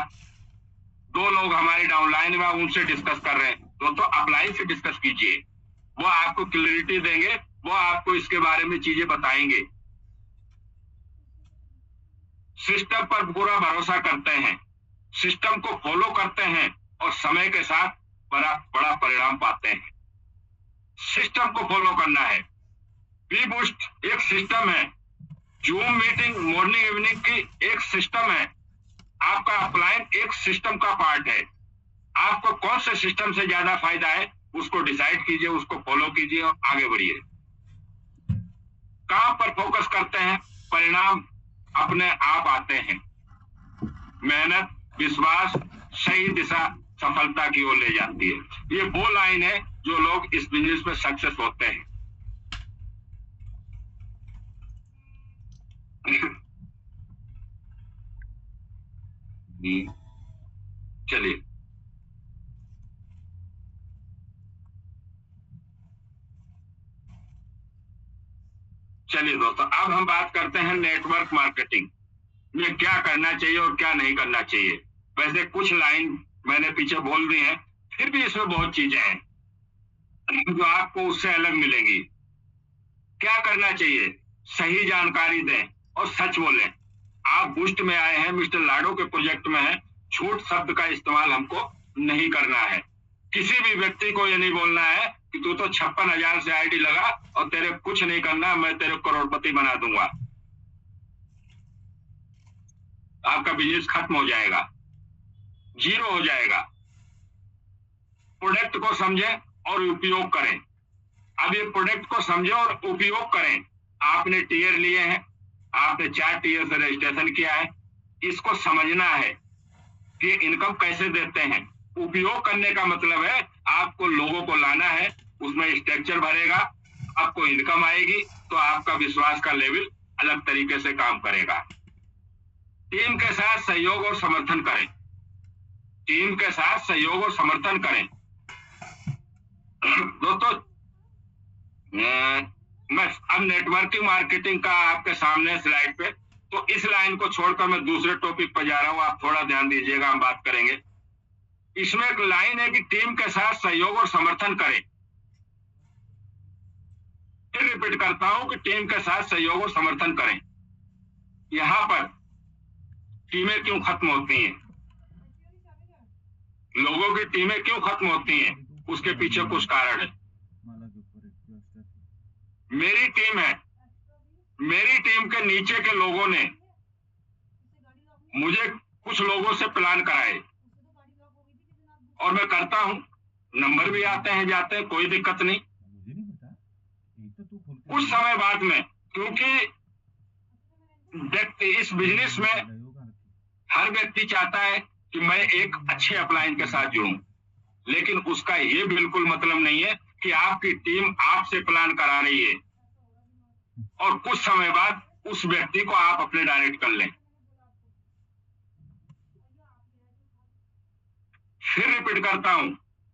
2 लोग हमारे डाउनलाइन में, उनसे डिस्कस कर रहे हैं, तो अपलाइन से डिस्कस कीजिए, वो आपको क्लैरिटी देंगे, वो आपको इसके बारे में चीजें बताएंगे। सिस्टम पर पूरा भरोसा करते हैं, सिस्टम को फॉलो करते हैं और समय के साथ बड़ा परिणाम पाते हैं। सिस्टम को फॉलो करना है। बी बूस्ट एक सिस्टम है, जूम मीटिंग मॉर्निंग इवनिंग की एक सिस्टम है, आपका अपलाइन एक सिस्टम का पार्ट है। आपको कौन से सिस्टम से ज्यादा फायदा है, उसको डिसाइड कीजिए, उसको फॉलो कीजिए और आगे बढ़िए। काम पर फोकस करते हैं, परिणाम अपने आप आते हैं। मेहनत, विश्वास, सही दिशा सफलता की ओर ले जाती है। ये वो लाइन है जो लोग इस बिजनेस में सक्सेस होते हैं। चलिए, दोस्तों, अब हम बात करते हैं नेटवर्क मार्केटिंग में क्या करना चाहिए और क्या नहीं करना चाहिए। वैसे कुछ लाइन मैंने पीछे बोल दी हैं, फिर भी इसमें बहुत चीजें हैं जो आपको उससे अलग मिलेंगी। क्या करना चाहिए? सही जानकारी दें और सच बोलें। आप बूस्ट में आए हैं, मिस्टर लाडो के प्रोजेक्ट में हैं, झूठ शब्द का इस्तेमाल हमको नहीं करना है। किसी भी व्यक्ति को ये नहीं बोलना है कि तू तो 56,000 से आईडी लगा और तेरे कुछ नहीं करना, मैं तेरे करोड़पति बना दूंगा। आपका बिजनेस खत्म हो जाएगा, जीरो हो जाएगा। प्रोडक्ट को समझें और उपयोग करें। अब ये प्रोडक्ट को समझें और उपयोग करें। आपने टीयर लिए हैं, आपने 4 टीयर से रजिस्ट्रेशन किया है, इसको समझना है कि इनकम कैसे देते हैं। उपयोग करने का मतलब है आपको लोगों को लाना है, उसमें स्ट्रक्चर भरेगा, आपको इनकम आएगी, तो आपका विश्वास का लेवल अलग तरीके से काम करेगा। टीम के साथ सहयोग और समर्थन करें। टीम के साथ सहयोग और समर्थन करें। दोस्तों, मैं अब नेटवर्किंग मार्केटिंग का आपके सामने स्लाइड पे, तो इस लाइन को छोड़कर मैं दूसरे टॉपिक पर जा रहा हूं, आप थोड़ा ध्यान दीजिएगा, हम बात करेंगे। इसमें एक लाइन है कि टीम के साथ सहयोग और समर्थन करें। फिर रिपीट करता हूं कि टीम के साथ सहयोग और समर्थन करें। यहां पर टीमें क्यों खत्म होती हैं, लोगों की टीमें क्यों खत्म होती हैं, उसके पीछे कुछ कारण है। मेरी टीम है, मेरी टीम के नीचे के लोगों ने मुझे कुछ लोगों से प्लान कराए और मैं करता हूं, नंबर भी आते हैं जाते हैं, कोई दिक्कत नहीं। कुछ समय बाद में, क्योंकि व्यक्ति इस बिजनेस में हर व्यक्ति चाहता है कि मैं एक अच्छे अपलाइन के साथ जुड़ूं, लेकिन उसका ये बिल्कुल मतलब नहीं है कि आपकी टीम आपसे प्लान करा रही है और कुछ समय बाद उस व्यक्ति को आप अपने डायरेक्ट कर लें। फिर रिपीट करता हूं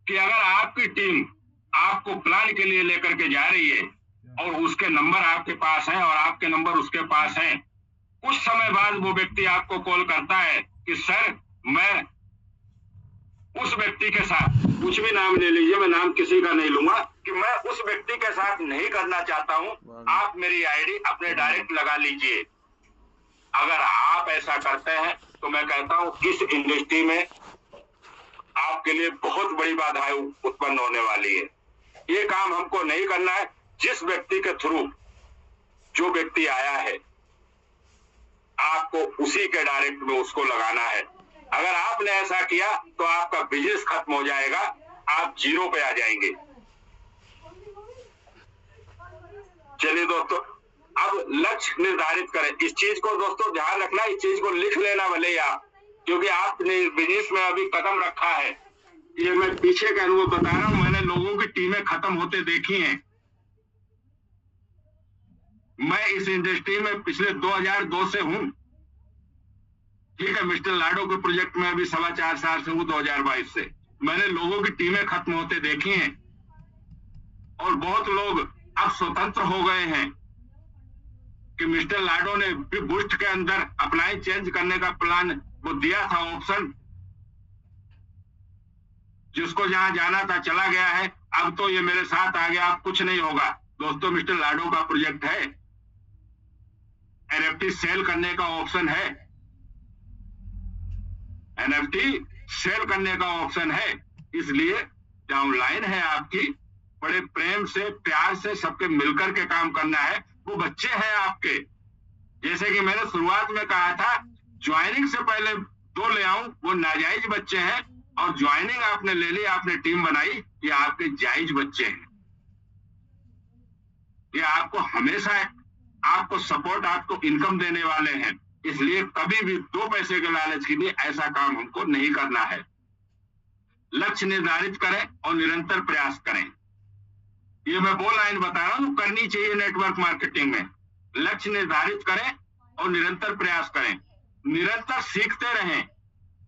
कि अगर आपकी टीम आपको प्लान के लिए लेकर के जा रही है और उसके नंबर आपके पास हैं और आपके नंबर उसके पास हैं, कुछ समय बाद वो व्यक्ति आपको कॉल करता है कि सर मैं उस व्यक्ति के साथ, कुछ भी नाम ले लीजिए, मैं नाम किसी का नहीं लूंगा, कि मैं उस व्यक्ति के साथ नहीं करना चाहता हूं, आप मेरी आईडी अपने डायरेक्ट लगा लीजिए। अगर आप ऐसा करते हैं तो मैं कहता हूं इस इंडस्ट्री में आपके लिए बहुत बड़ी बाधाएं उत्पन्न होने वाली है। ये काम हमको नहीं करना है। जिस व्यक्ति के थ्रू जो व्यक्ति आया है, आपको उसी के डायरेक्ट में उसको लगाना है। अगर आपने ऐसा किया तो आपका बिजनेस खत्म हो जाएगा, आप जीरो पे आ जाएंगे। चलिए दोस्तों, अब लक्ष्य निर्धारित करें। इस चीज को दोस्तों ध्यान रखना, इस चीज को लिख लेना भले ही आप, क्योंकि आपने बिजनेस में अभी कदम रखा है। ये मैं पीछे का अनुभव बता रहा हूं, मैंने लोगों की टीमें खत्म होते देखी हैं। मैं इस इंडस्ट्री में पिछले 2002 से हूं, ठीक है। मिस्टर लाडो के प्रोजेक्ट में अभी 4.25 साल से हूं, 2022 से। मैंने लोगों की टीमें खत्म होते देखी हैं और बहुत लोग अब स्वतंत्र हो गए हैं कि मिस्टर लाडो ने भी बूस्ट के अंदर अप्लाई चेंज करने का प्लान वो दिया था, ऑप्शन, जिसको जहां जाना था चला गया है। अब तो ये मेरे साथ आ गया, अब कुछ नहीं होगा दोस्तों। मिस्टर लाडो का प्रोजेक्ट है, एनएफटी सेल करने का ऑप्शन है, एनएफटी सेल करने का ऑप्शन है। इसलिए डाउनलाइन है आपकी, बड़े प्रेम से प्यार से सबके मिलकर के काम करना है। वो बच्चे हैं आपके, जैसे कि मैंने शुरुआत में कहा था, ज्वाइनिंग से पहले 2 ले आऊं, वो नाजायज बच्चे हैं, और ज्वाइनिंग आपने ले ली, आपने टीम बनाई, ये आपके जायज बच्चे हैं। ये आपको हमेशा आपको सपोर्ट, आपको इनकम देने वाले हैं। इसलिए कभी भी 2 पैसे के लालच के लिए ऐसा काम हमको नहीं करना है। लक्ष्य निर्धारित करें और निरंतर प्रयास करें। ये मैं वो लाइन बता रहा हूं, करनी चाहिए नेटवर्क मार्केटिंग में। लक्ष्य निर्धारित करें और निरंतर प्रयास करें, निरंतर सीखते रहें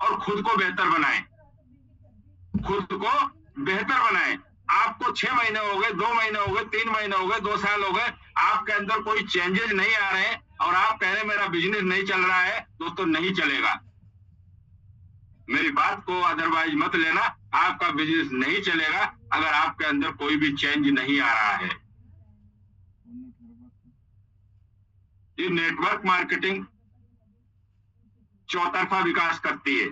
और खुद को बेहतर बनाएं, खुद को बेहतर बनाएं। आपको 6 महीने हो गए, 2 महीने हो गए, 3 महीने हो गए, 2 साल हो गए, आपके अंदर कोई चेंजेस नहीं आ रहे हैं और आप कह रहे मेरा बिजनेस नहीं चल रहा है, दोस्तों नहीं चलेगा। मेरी बात को अदरवाइज मत लेना, आपका बिजनेस नहीं चलेगा अगर आपके अंदर कोई भी चेंज नहीं आ रहा है। ये नेटवर्क मार्केटिंग चौतरफा विकास करती है,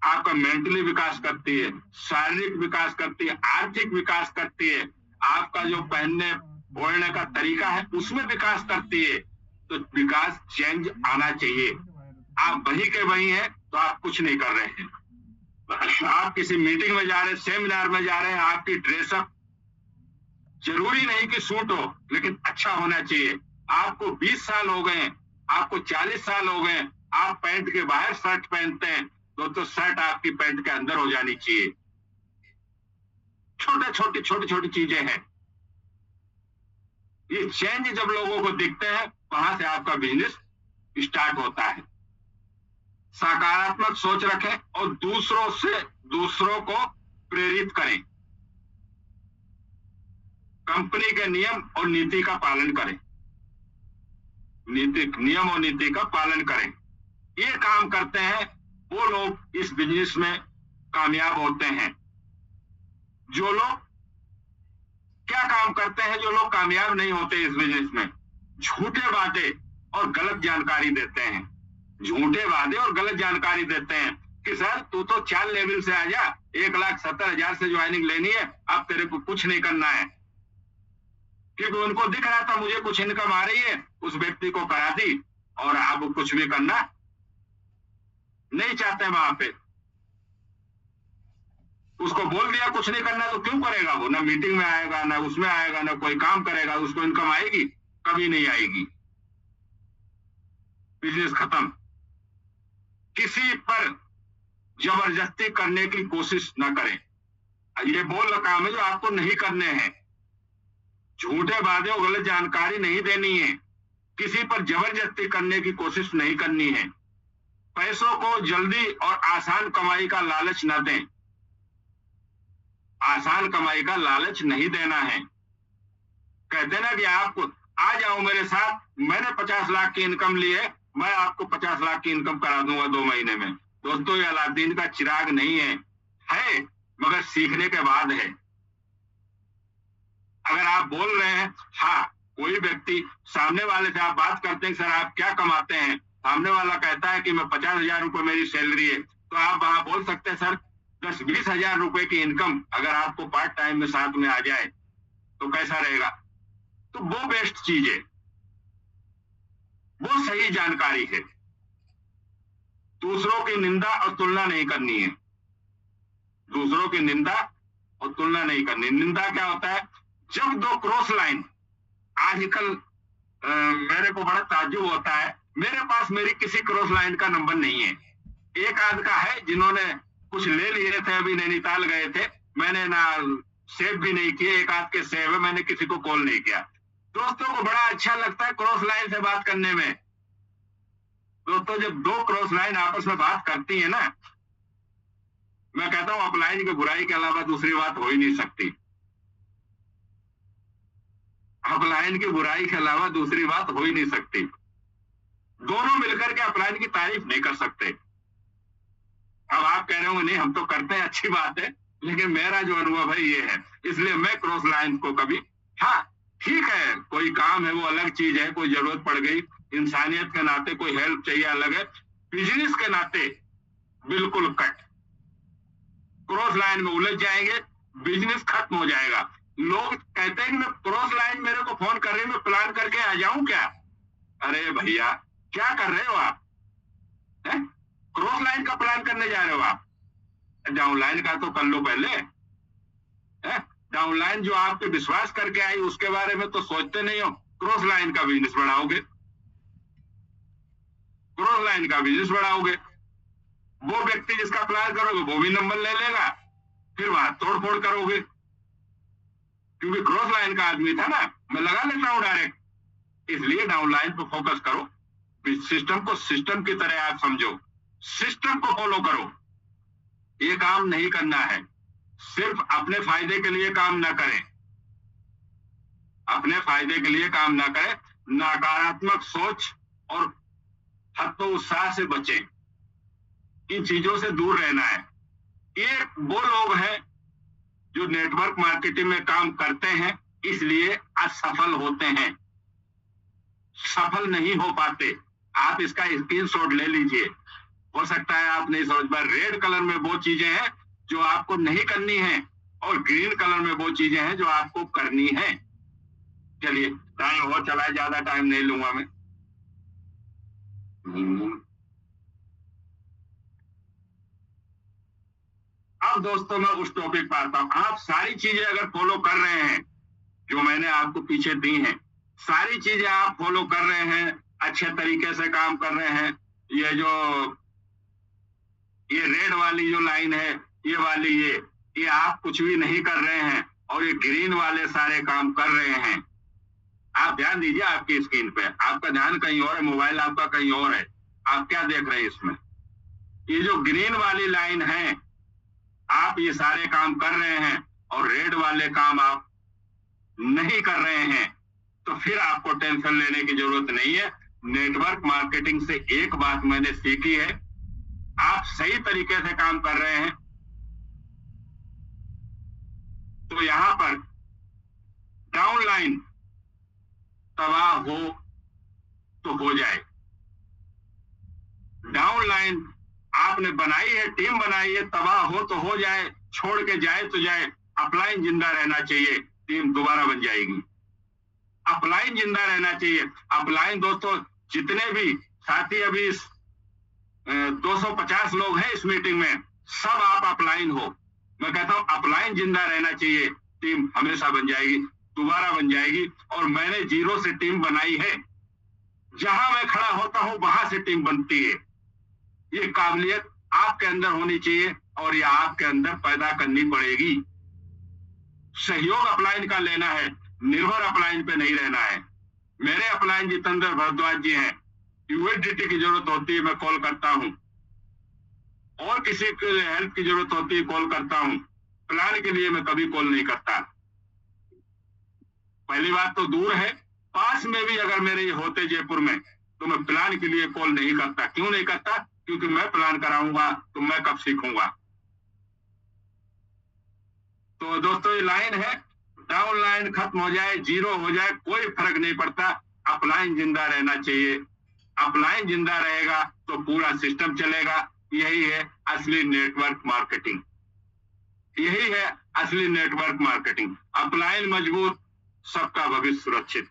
आपका मेंटली विकास करती है, शारीरिक विकास करती है, आर्थिक विकास करती है, आपका जो पहनने बोलने का तरीका है उसमें विकास करती है। तो विकास चेंज आना चाहिए। आप वही के वही हैं तो आप कुछ नहीं कर रहे हैं। आप किसी मीटिंग में जा रहे हैं, सेमिनार में जा रहे हैं, आपकी ड्रेसअप जरूरी नहीं कि सूट हो, लेकिन अच्छा होना चाहिए। आपको 20 साल हो गए, आपको 40 साल हो गए, आप पैंट के बाहर शर्ट पहनते हैं, तो शर्ट आपकी पैंट के अंदर हो जानी चाहिए। छोटी छोटी चीजें हैं। ये चेंज जब लोगों को दिखते हैं, वहां से आपका बिजनेस स्टार्ट होता है। सकारात्मक सोच रखें और दूसरों को प्रेरित करें। कंपनी के नियम और नीति का पालन करें, नियम और नीति का पालन करें। ये काम करते हैं वो लोग इस बिजनेस में कामयाब होते हैं। जो लोग क्या काम करते हैं, जो लोग कामयाब नहीं होते इस बिजनेस में, झूठे वादे और गलत जानकारी देते हैं। झूठे वादे और गलत जानकारी देते हैं कि सर तू तो 4 लेवल से आ जा, 1,70,000 से ज्वाइनिंग लेनी है, अब तेरे को कुछ नहीं करना है। क्योंकि उनको दिख रहा था मुझे कुछ इनकम आ रही है, उस व्यक्ति को करा दी और अब कुछ भी करना नहीं चाहते। वहां पे उसको बोल दिया कुछ नहीं करना, तो क्यों करेगा वो? ना मीटिंग में आएगा, ना उसमें आएगा, ना कोई काम करेगा, उसको इनकम आएगी? कभी नहीं आएगी। बिजनेस खत्म। किसी पर जबरदस्ती करने की कोशिश ना करें। ये बोल काम है जो आपको नहीं करने हैं। झूठे वादे और गलत जानकारी नहीं देनी है। किसी पर जबरदस्ती करने की कोशिश नहीं करनी है। पैसों को जल्दी और आसान कमाई का लालच न दें। आसान कमाई का लालच नहीं देना है। कहते ना कि आप आ जाओ मेरे साथ, मैंने 50 लाख की इनकम ली है, मैं आपको 50 लाख की इनकम करा दूंगा 2 महीने में। दोस्तों, ये अलादीन का चिराग नहीं है मगर सीखने के बाद है। अगर आप बोल रहे हैं, हाँ, कोई व्यक्ति सामने वाले से आप बात करते हैं, सर आप क्या कमाते हैं, सामने वाला कहता है कि मैं 50,000 रुपए मेरी सैलरी है, तो आप वहां बोल सकते हैं, सर 10-20 हजार रुपए की इनकम अगर आपको पार्ट टाइम में साथ में आ जाए तो कैसा रहेगा। तो वो बेस्ट चीज है, वो सही जानकारी है। दूसरों की निंदा और तुलना नहीं करनी है, दूसरों की निंदा और तुलना नहीं करनी। निंदा क्या होता है, जब 2 क्रॉस लाइन, आजकल मेरे को बड़ा ताज्जुब होता है, मेरे पास मेरी किसी क्रॉस लाइन का नंबर नहीं है। एक आध का है जिन्होंने कुछ ले लिए थे, अभी नैनीताल गए थे, मैंने ना सेव भी नहीं किए, एक आध के सेव है, मैंने किसी को कॉल नहीं किया। दोस्तों को बड़ा अच्छा लगता है क्रॉस लाइन से बात करने में। दोस्तों, जब 2 क्रॉस लाइन आपस में बात करती है ना, मैं कहता हूं अपलाइन की बुराई के अलावा दूसरी बात हो ही नहीं सकती। अपलाइन की बुराई के अलावा दूसरी बात हो ही नहीं सकती। दोनों मिलकर के अपलाइन की तारीफ नहीं कर सकते। अब आप कह रहे होंगे नहीं हम तो करते हैं, अच्छी बात है, लेकिन मेरा जो अनुभव है ये है, इसलिए मैं क्रॉस लाइन को कभी, हाँ ठीक है, कोई काम है वो अलग चीज है, कोई जरूरत पड़ गई, इंसानियत के नाते कोई हेल्प चाहिए अलग है, बिजनेस के नाते बिल्कुल कट। क्रॉस लाइन में उलझ जाएंगे, बिजनेस खत्म हो जाएगा। लोग कहते हैं कि मैं क्रॉस लाइन मेरे को फोन कर रही, मैं प्लान करके आ जाऊं क्या? अरे भैया क्या कर रहे हो आप? क्रॉस लाइन का प्लान करने जा रहे हो आप? डाउन लाइन का तो कर लो पहले। डाउन लाइन जो आप पे विश्वास करके आई उसके बारे में तो सोचते नहीं हो। क्रॉस लाइन का बिजनेस बढ़ाओगे, क्रॉस लाइन का बिजनेस बढ़ाओगे, वो व्यक्ति जिसका प्लान करोगे वो भी नंबर ले लेगा, फिर वहां तोड़फोड़ करोगे। क्योंकि क्रॉस लाइन का आदमी था ना, मैं लगा लेता हूं डायरेक्ट। इसलिए डाउन लाइन पर फोकस करो, सिस्टम को सिस्टम की तरह आप समझो, सिस्टम को फॉलो करो। ये काम नहीं करना है, सिर्फ अपने फायदे के लिए काम ना करें, अपने फायदे के लिए काम ना करें। नकारात्मक सोच और हतोत्साह से बचें, इन चीजों से दूर रहना है। ये वो लोग हैं जो नेटवर्क मार्केटिंग में काम करते हैं, इसलिए असफल होते हैं, सफल नहीं हो पाते। आप इसका स्क्रीनशॉट ले लीजिए, हो सकता है आप नहीं समझ पाए। रेड कलर में वो चीजें हैं जो आपको नहीं करनी है, और ग्रीन कलर में वो चीजें हैं जो आपको करनी है। चलिए टाइम हो चला है, ज्यादा टाइम नहीं लूंगा मैं। अब दोस्तों मैं उस टॉपिक पर आता हूं। आप सारी चीजें अगर फॉलो कर रहे हैं जो मैंने आपको पीछे दी हैं, सारी चीजें आप फॉलो कर रहे हैं, अच्छे तरीके से काम कर रहे हैं, ये रेड वाली जो लाइन है, ये वाली ये आप कुछ भी नहीं कर रहे हैं, और ये ग्रीन वाले सारे काम कर रहे हैं। आप ध्यान दीजिए आपकी स्क्रीन पे, आपका ध्यान कहीं और है, मोबाइल आपका कहीं और है, आप क्या देख रहे हैं इसमें? ये जो ग्रीन वाली लाइन है, आप ये सारे काम कर रहे हैं, और रेड वाले काम आप नहीं कर रहे हैं, तो फिर आपको टेंशन लेने की जरूरत नहीं है। नेटवर्क मार्केटिंग से एक बात मैंने सीखी है, आप सही तरीके से काम कर रहे हैं तो यहां पर डाउनलाइन तबाह हो तो हो जाए। डाउनलाइन आपने बनाई है, टीम बनाई है, तबाह हो तो हो जाए, छोड़ के जाए तो जाए। अपलाइन जिंदा रहना चाहिए, टीम दोबारा बन जाएगी। अपलाइन जिंदा रहना चाहिए। अपलाइन दोस्तों, जितने भी साथी अभी 250 लोग हैं इस मीटिंग में, सब आप अपलाइन हो। मैं कहता हूं अपलाइन जिंदा रहना चाहिए, टीम हमेशा बन जाएगी, दोबारा बन जाएगी। और मैंने 0 से टीम बनाई है, जहां मैं खड़ा होता हूं वहां से टीम बनती है। ये काबिलियत आपके अंदर होनी चाहिए, और ये आपके अंदर पैदा करनी पड़ेगी। सहयोग अपलाइन का लेना है, निर्भर अपलाइन पे नहीं रहना है। मेरे अपलाइन जितेंद्र भारद्वाज जी हैं, यूएसडीटी की जरूरत होती है मैं कॉल करता हूं, और किसी को हेल्प की जरूरत होती है कॉल करता हूं। प्लान के लिए मैं कभी कॉल नहीं करता। पहली बात तो दूर है, पास में भी अगर मेरे ये होते जयपुर में तो मैं प्लान के लिए कॉल नहीं करता। क्यों नहीं करता? क्योंकि मैं प्लान कराऊंगा तो मैं कब सीखूंगा। तो दोस्तों ये लाइन है, डाउनलाइन खत्म हो जाए, जीरो हो जाए, कोई फर्क नहीं पड़ता, अपलाइन जिंदा रहना चाहिए। अपलाइन जिंदा रहेगा तो पूरा सिस्टम चलेगा। यही है असली नेटवर्क मार्केटिंग, यही है असली नेटवर्क मार्केटिंग। अपलाइन मजबूत, सबका भविष्य सुरक्षित।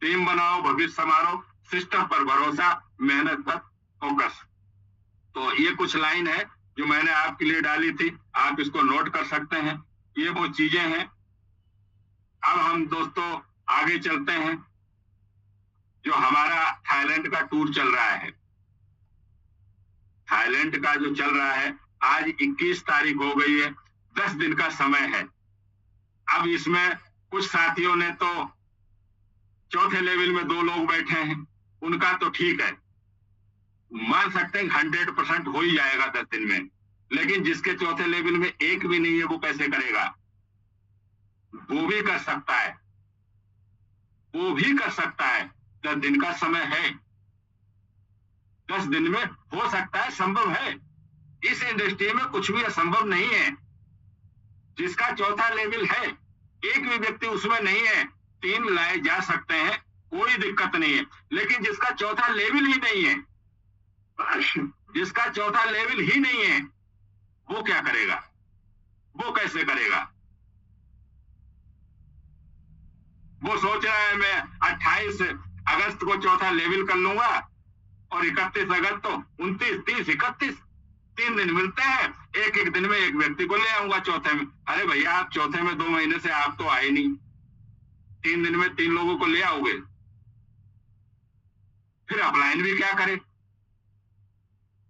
टीम बनाओ, भविष्य संवारो, सिस्टम पर भरोसा, मेहनत पर फोकस। तो ये कुछ लाइन है जो मैंने आपके लिए डाली थी, आप इसको नोट कर सकते हैं। ये वो चीजें हैं। अब हम दोस्तों आगे चलते हैं। जो हमारा थाईलैंड का टूर चल रहा है, थाईलैंड का जो चल रहा है, आज 21 तारीख हो गई है, 10 दिन का समय है। अब इसमें कुछ साथियों ने तो चौथे लेवल में 2 लोग बैठे हैं, उनका तो ठीक है, मान सकते हैं 100% हो ही जाएगा 10 दिन में। लेकिन जिसके चौथे लेवल में एक भी नहीं है, वो कैसे करेगा? वो भी कर सकता है, वो भी कर सकता है। 10 दिन का समय है, 10 दिन में हो सकता है, संभव है। इस इंडस्ट्री में कुछ भी असंभव नहीं है। जिसका चौथा लेवल है, एक भी व्यक्ति उसमें नहीं है, 3 लाए जा सकते हैं, कोई दिक्कत नहीं है। लेकिन जिसका चौथा लेवल ही नहीं है, जिसका चौथा लेवल ही नहीं है, वो क्या करेगा? वो कैसे करेगा? वो सोच रहा है मैं 28 अगस्त को चौथा लेवल कर लूंगा और 31 अगस्त तो 29, 30, 31 3 दिन मिलते हैं, एक एक दिन में एक व्यक्ति को ले आऊंगा चौथे में। अरे भैया, आप चौथे में 2 महीने से आप तो आए नहीं, 3 दिन में 3 लोगों को ले आओगे, फिर अपलाइन भी क्या करे?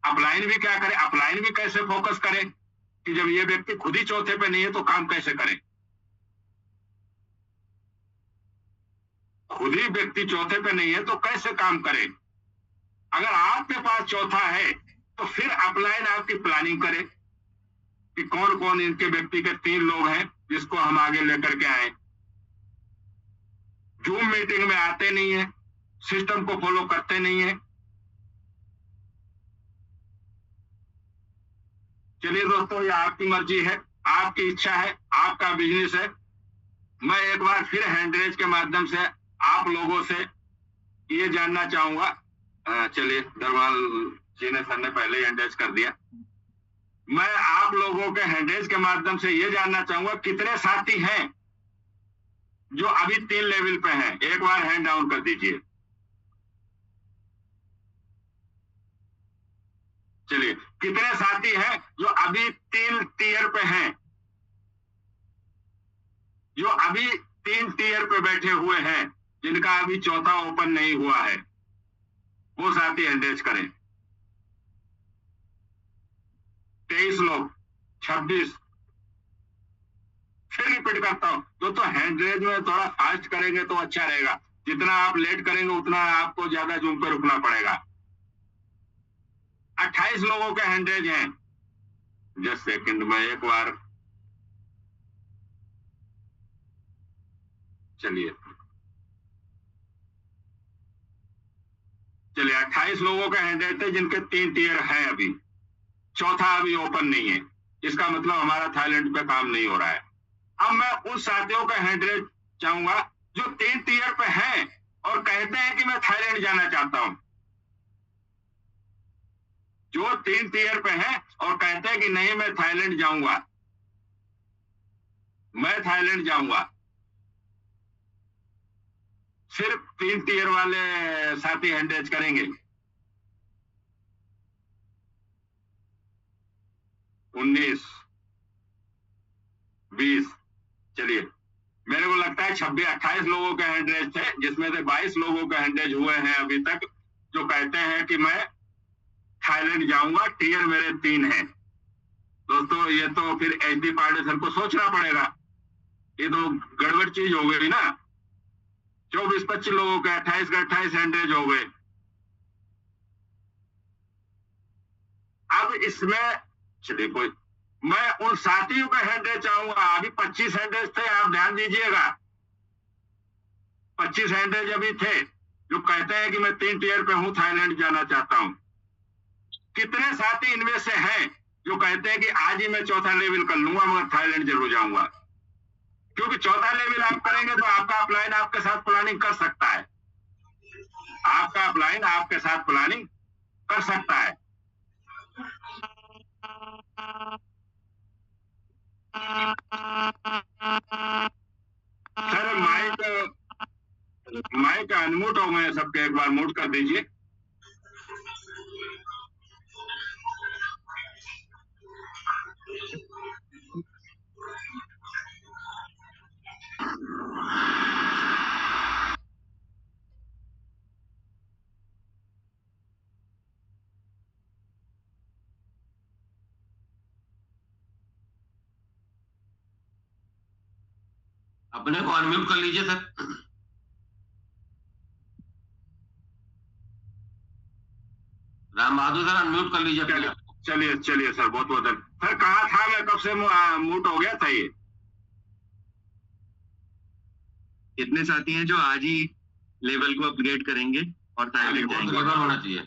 अपलाइन भी क्या करे? अपलाइन भी कैसे फोकस करे कि जब ये व्यक्ति खुद ही चौथे पे नहीं है तो काम कैसे करे? खुद ही व्यक्ति चौथे पे नहीं है तो कैसे काम करे? अगर आपके पास चौथा है तो फिर अपलाइन आपकी प्लानिंग करे कि कौन कौन इनके व्यक्ति के 3 लोग हैं जिसको हम आगे लेकर के आए। जूम मीटिंग में आते नहीं है, सिस्टम को फॉलो करते नहीं है। चलिए दोस्तों, ये आपकी मर्जी है, आपकी इच्छा है, आपका बिजनेस है। मैं एक बार फिर हैंडरेज के माध्यम से आप लोगों से ये जानना चाहूंगा। चलिए, दरबार जी ने, सर ने पहले ही हैंडरेज कर दिया। मैं आप लोगों के हैंडरेज के माध्यम से ये जानना चाहूंगा, कितने साथी हैं जो अभी 3 लेवल पे हैं? एक बार हैंड डाउन कर दीजिए। चलिए, कितने साथी हैं जो अभी 3 टीयर पे हैं, जो अभी 3 टीयर पे बैठे हुए हैं, जिनका अभी चौथा ओपन नहीं हुआ है? वो साथी हैंडरेज करें। 23 लोग, 26। फिर रिपीट करता हूं, तो हैंडरेज में थोड़ा फास्ट करेंगे तो अच्छा रहेगा। जितना आप लेट करेंगे उतना आपको ज्यादा जूम पे रुकना पड़ेगा। 28 लोगों के हैंडरेज हैं। जस्ट सेकंड में एक बार, चलिए 28 लोगों के हैंडरेज थे जिनके 3 टीयर हैं, अभी चौथा अभी ओपन नहीं है। इसका मतलब हमारा थाईलैंड पे काम नहीं हो रहा है। अब मैं उन साथियों का हैंडरेज चाहूंगा जो 3 टीयर पे हैं और कहते हैं कि मैं थाईलैंड जाना चाहता हूं। जो 3 टीयर पे हैं और कहते हैं कि नहीं, मैं थाईलैंड जाऊंगा, मैं थाईलैंड जाऊंगा। सिर्फ 3 टीयर वाले साथी हैंडरेज करेंगे। 19, 20, चलिए, मेरे को लगता है 26, 28 लोगों के हैंडरेज थे, जिसमें से 22 लोगों के हैंडरेज हुए हैं अभी तक, जो कहते हैं कि मैं थाईलैंड जाऊंगा, टीयर मेरे 3 हैं। दोस्तों, ये तो फिर एचडी पार्टी सर को सोचना पड़ेगा, ये तो गड़बड़ चीज हो गई ना। 24-25 लोगों के 28 के 28 हैंडरेज हो गए। अब इसमें चलिए, कोई, मैं उन साथियों का हैंडरेज चाहूंगा। अभी 25 हैंडरेज थे, आप ध्यान दीजिएगा, 25 हैंडरेज अभी थे। जो कहते हैं कि मैं 3 टियर पे हूं, थाईलैंड जाना चाहता हूं। कितने साथी इनमें से हैं जो कहते हैं कि आज ही मैं 4था लेवल कर लूंगा मगर थाईलैंड जरूर जाऊंगा। क्योंकि 4था लेवल आप करेंगे तो आपका अपलाइन आपके साथ प्लानिंग कर सकता है, आपका अपलाइन आपके साथ प्लानिंग कर सकता है। सर माइक अनम्यूट हो गए सबके, एक बार म्यूट कर दीजिए। अपने को अनम्यूट कर लीजिए sir. Ram Bahadur sir unmute कर लीजिए अपने आप। चलिए चलिए सर, बहुत बहुत सर। कहाँ था मैं, कब से म्यूट हो गया था ये? कितने साथी हैं जो आज ही लेवल को अपग्रेड करेंगे और थाईलैंड जाएंगे? लेवल होना चाहिए।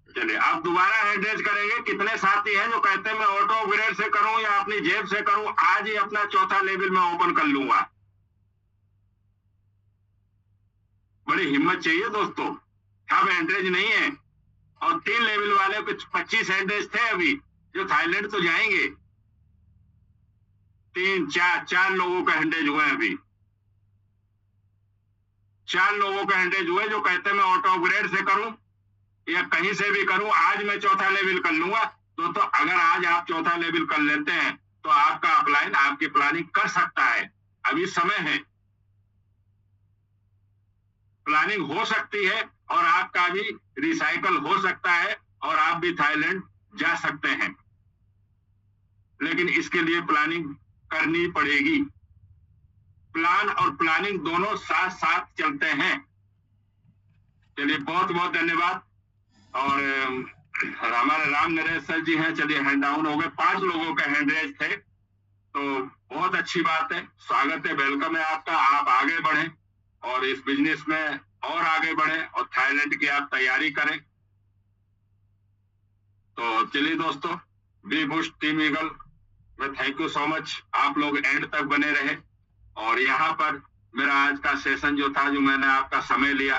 चलिए अब दोबारा हैंड रेज करेंगे। कितने साथी हैं जो कहते हैं मैं ऑटो अपग्रेड से करूं या अपनी जेब से करूं, आज ही अपना 4था लेवल में ओपन कर लूंगा? बड़ी हिम्मत चाहिए दोस्तों, अब हैंड रेज नहीं है। और 3 लेवल वाले कुछ 25 हैंड रेज थे अभी, जो थाईलैंड तो जाएंगे। 4 लोगों का हैंड रेज हुए अभी, 4 लोगों का हैंड रेज हुए जो कहते हैं मैं ऑटो अपग्रेड से करूं या कहीं से भी करूं, आज मैं 4था लेवल कर लूंगा। तो अगर आज आप 4था लेवल कर लेते हैं तो आपका अपलाइन आपकी प्लानिंग कर सकता है। अभी समय है, प्लानिंग हो सकती है और आपका भी रिसाइकल हो सकता है और आप भी थाईलैंड जा सकते हैं। लेकिन इसके लिए प्लानिंग करनी पड़ेगी। प्लान और प्लानिंग दोनों साथ साथ चलते हैं। चलिए बहुत बहुत धन्यवाद। और हमारे राम नरेश सर जी हैं, चलिए हैंड डाउन हो गए। 5 लोगों के हैंड रेज थे, तो बहुत अच्छी बात है, स्वागत है, वेलकम है आपका। आप आगे बढ़ें और इस बिजनेस में और आगे बढ़ें और थाईलैंड की आप तैयारी करें। तो चलिए दोस्तों, बी बुश टीम ईगल में थैंक यू सो मच। आप लोग एंड तक बने रहे। और यहाँ पर मेरा आज का सेशन जो था, जो मैंने आपका समय लिया,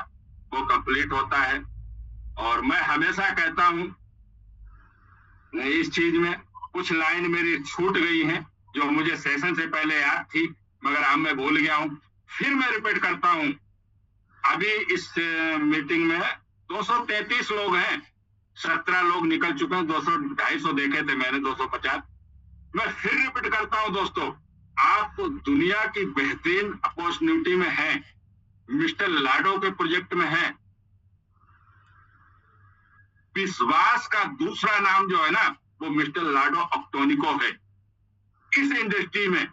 वो कंप्लीट होता है। और मैं हमेशा कहता हूं, इस चीज में कुछ लाइन मेरी छूट गई हैं जो मुझे सेशन से पहले याद थी मगर अब मैं भूल गया हूं। फिर मैं रिपीट करता हूं, अभी इस मीटिंग में 233 लोग हैं, 17 लोग निकल चुके हैं। 200-250 देखे थे मैंने, 250। मैं फिर रिपीट करता हूं दोस्तों, आप दुनिया की बेहतरीन अपॉर्चुनिटी में हैं, मिस्टर लाडो के प्रोजेक्ट में हैं। विश्वास का दूसरा नाम जो है ना, वो मिस्टर लाडो ऑक्टोनिको है। इस इंडस्ट्री में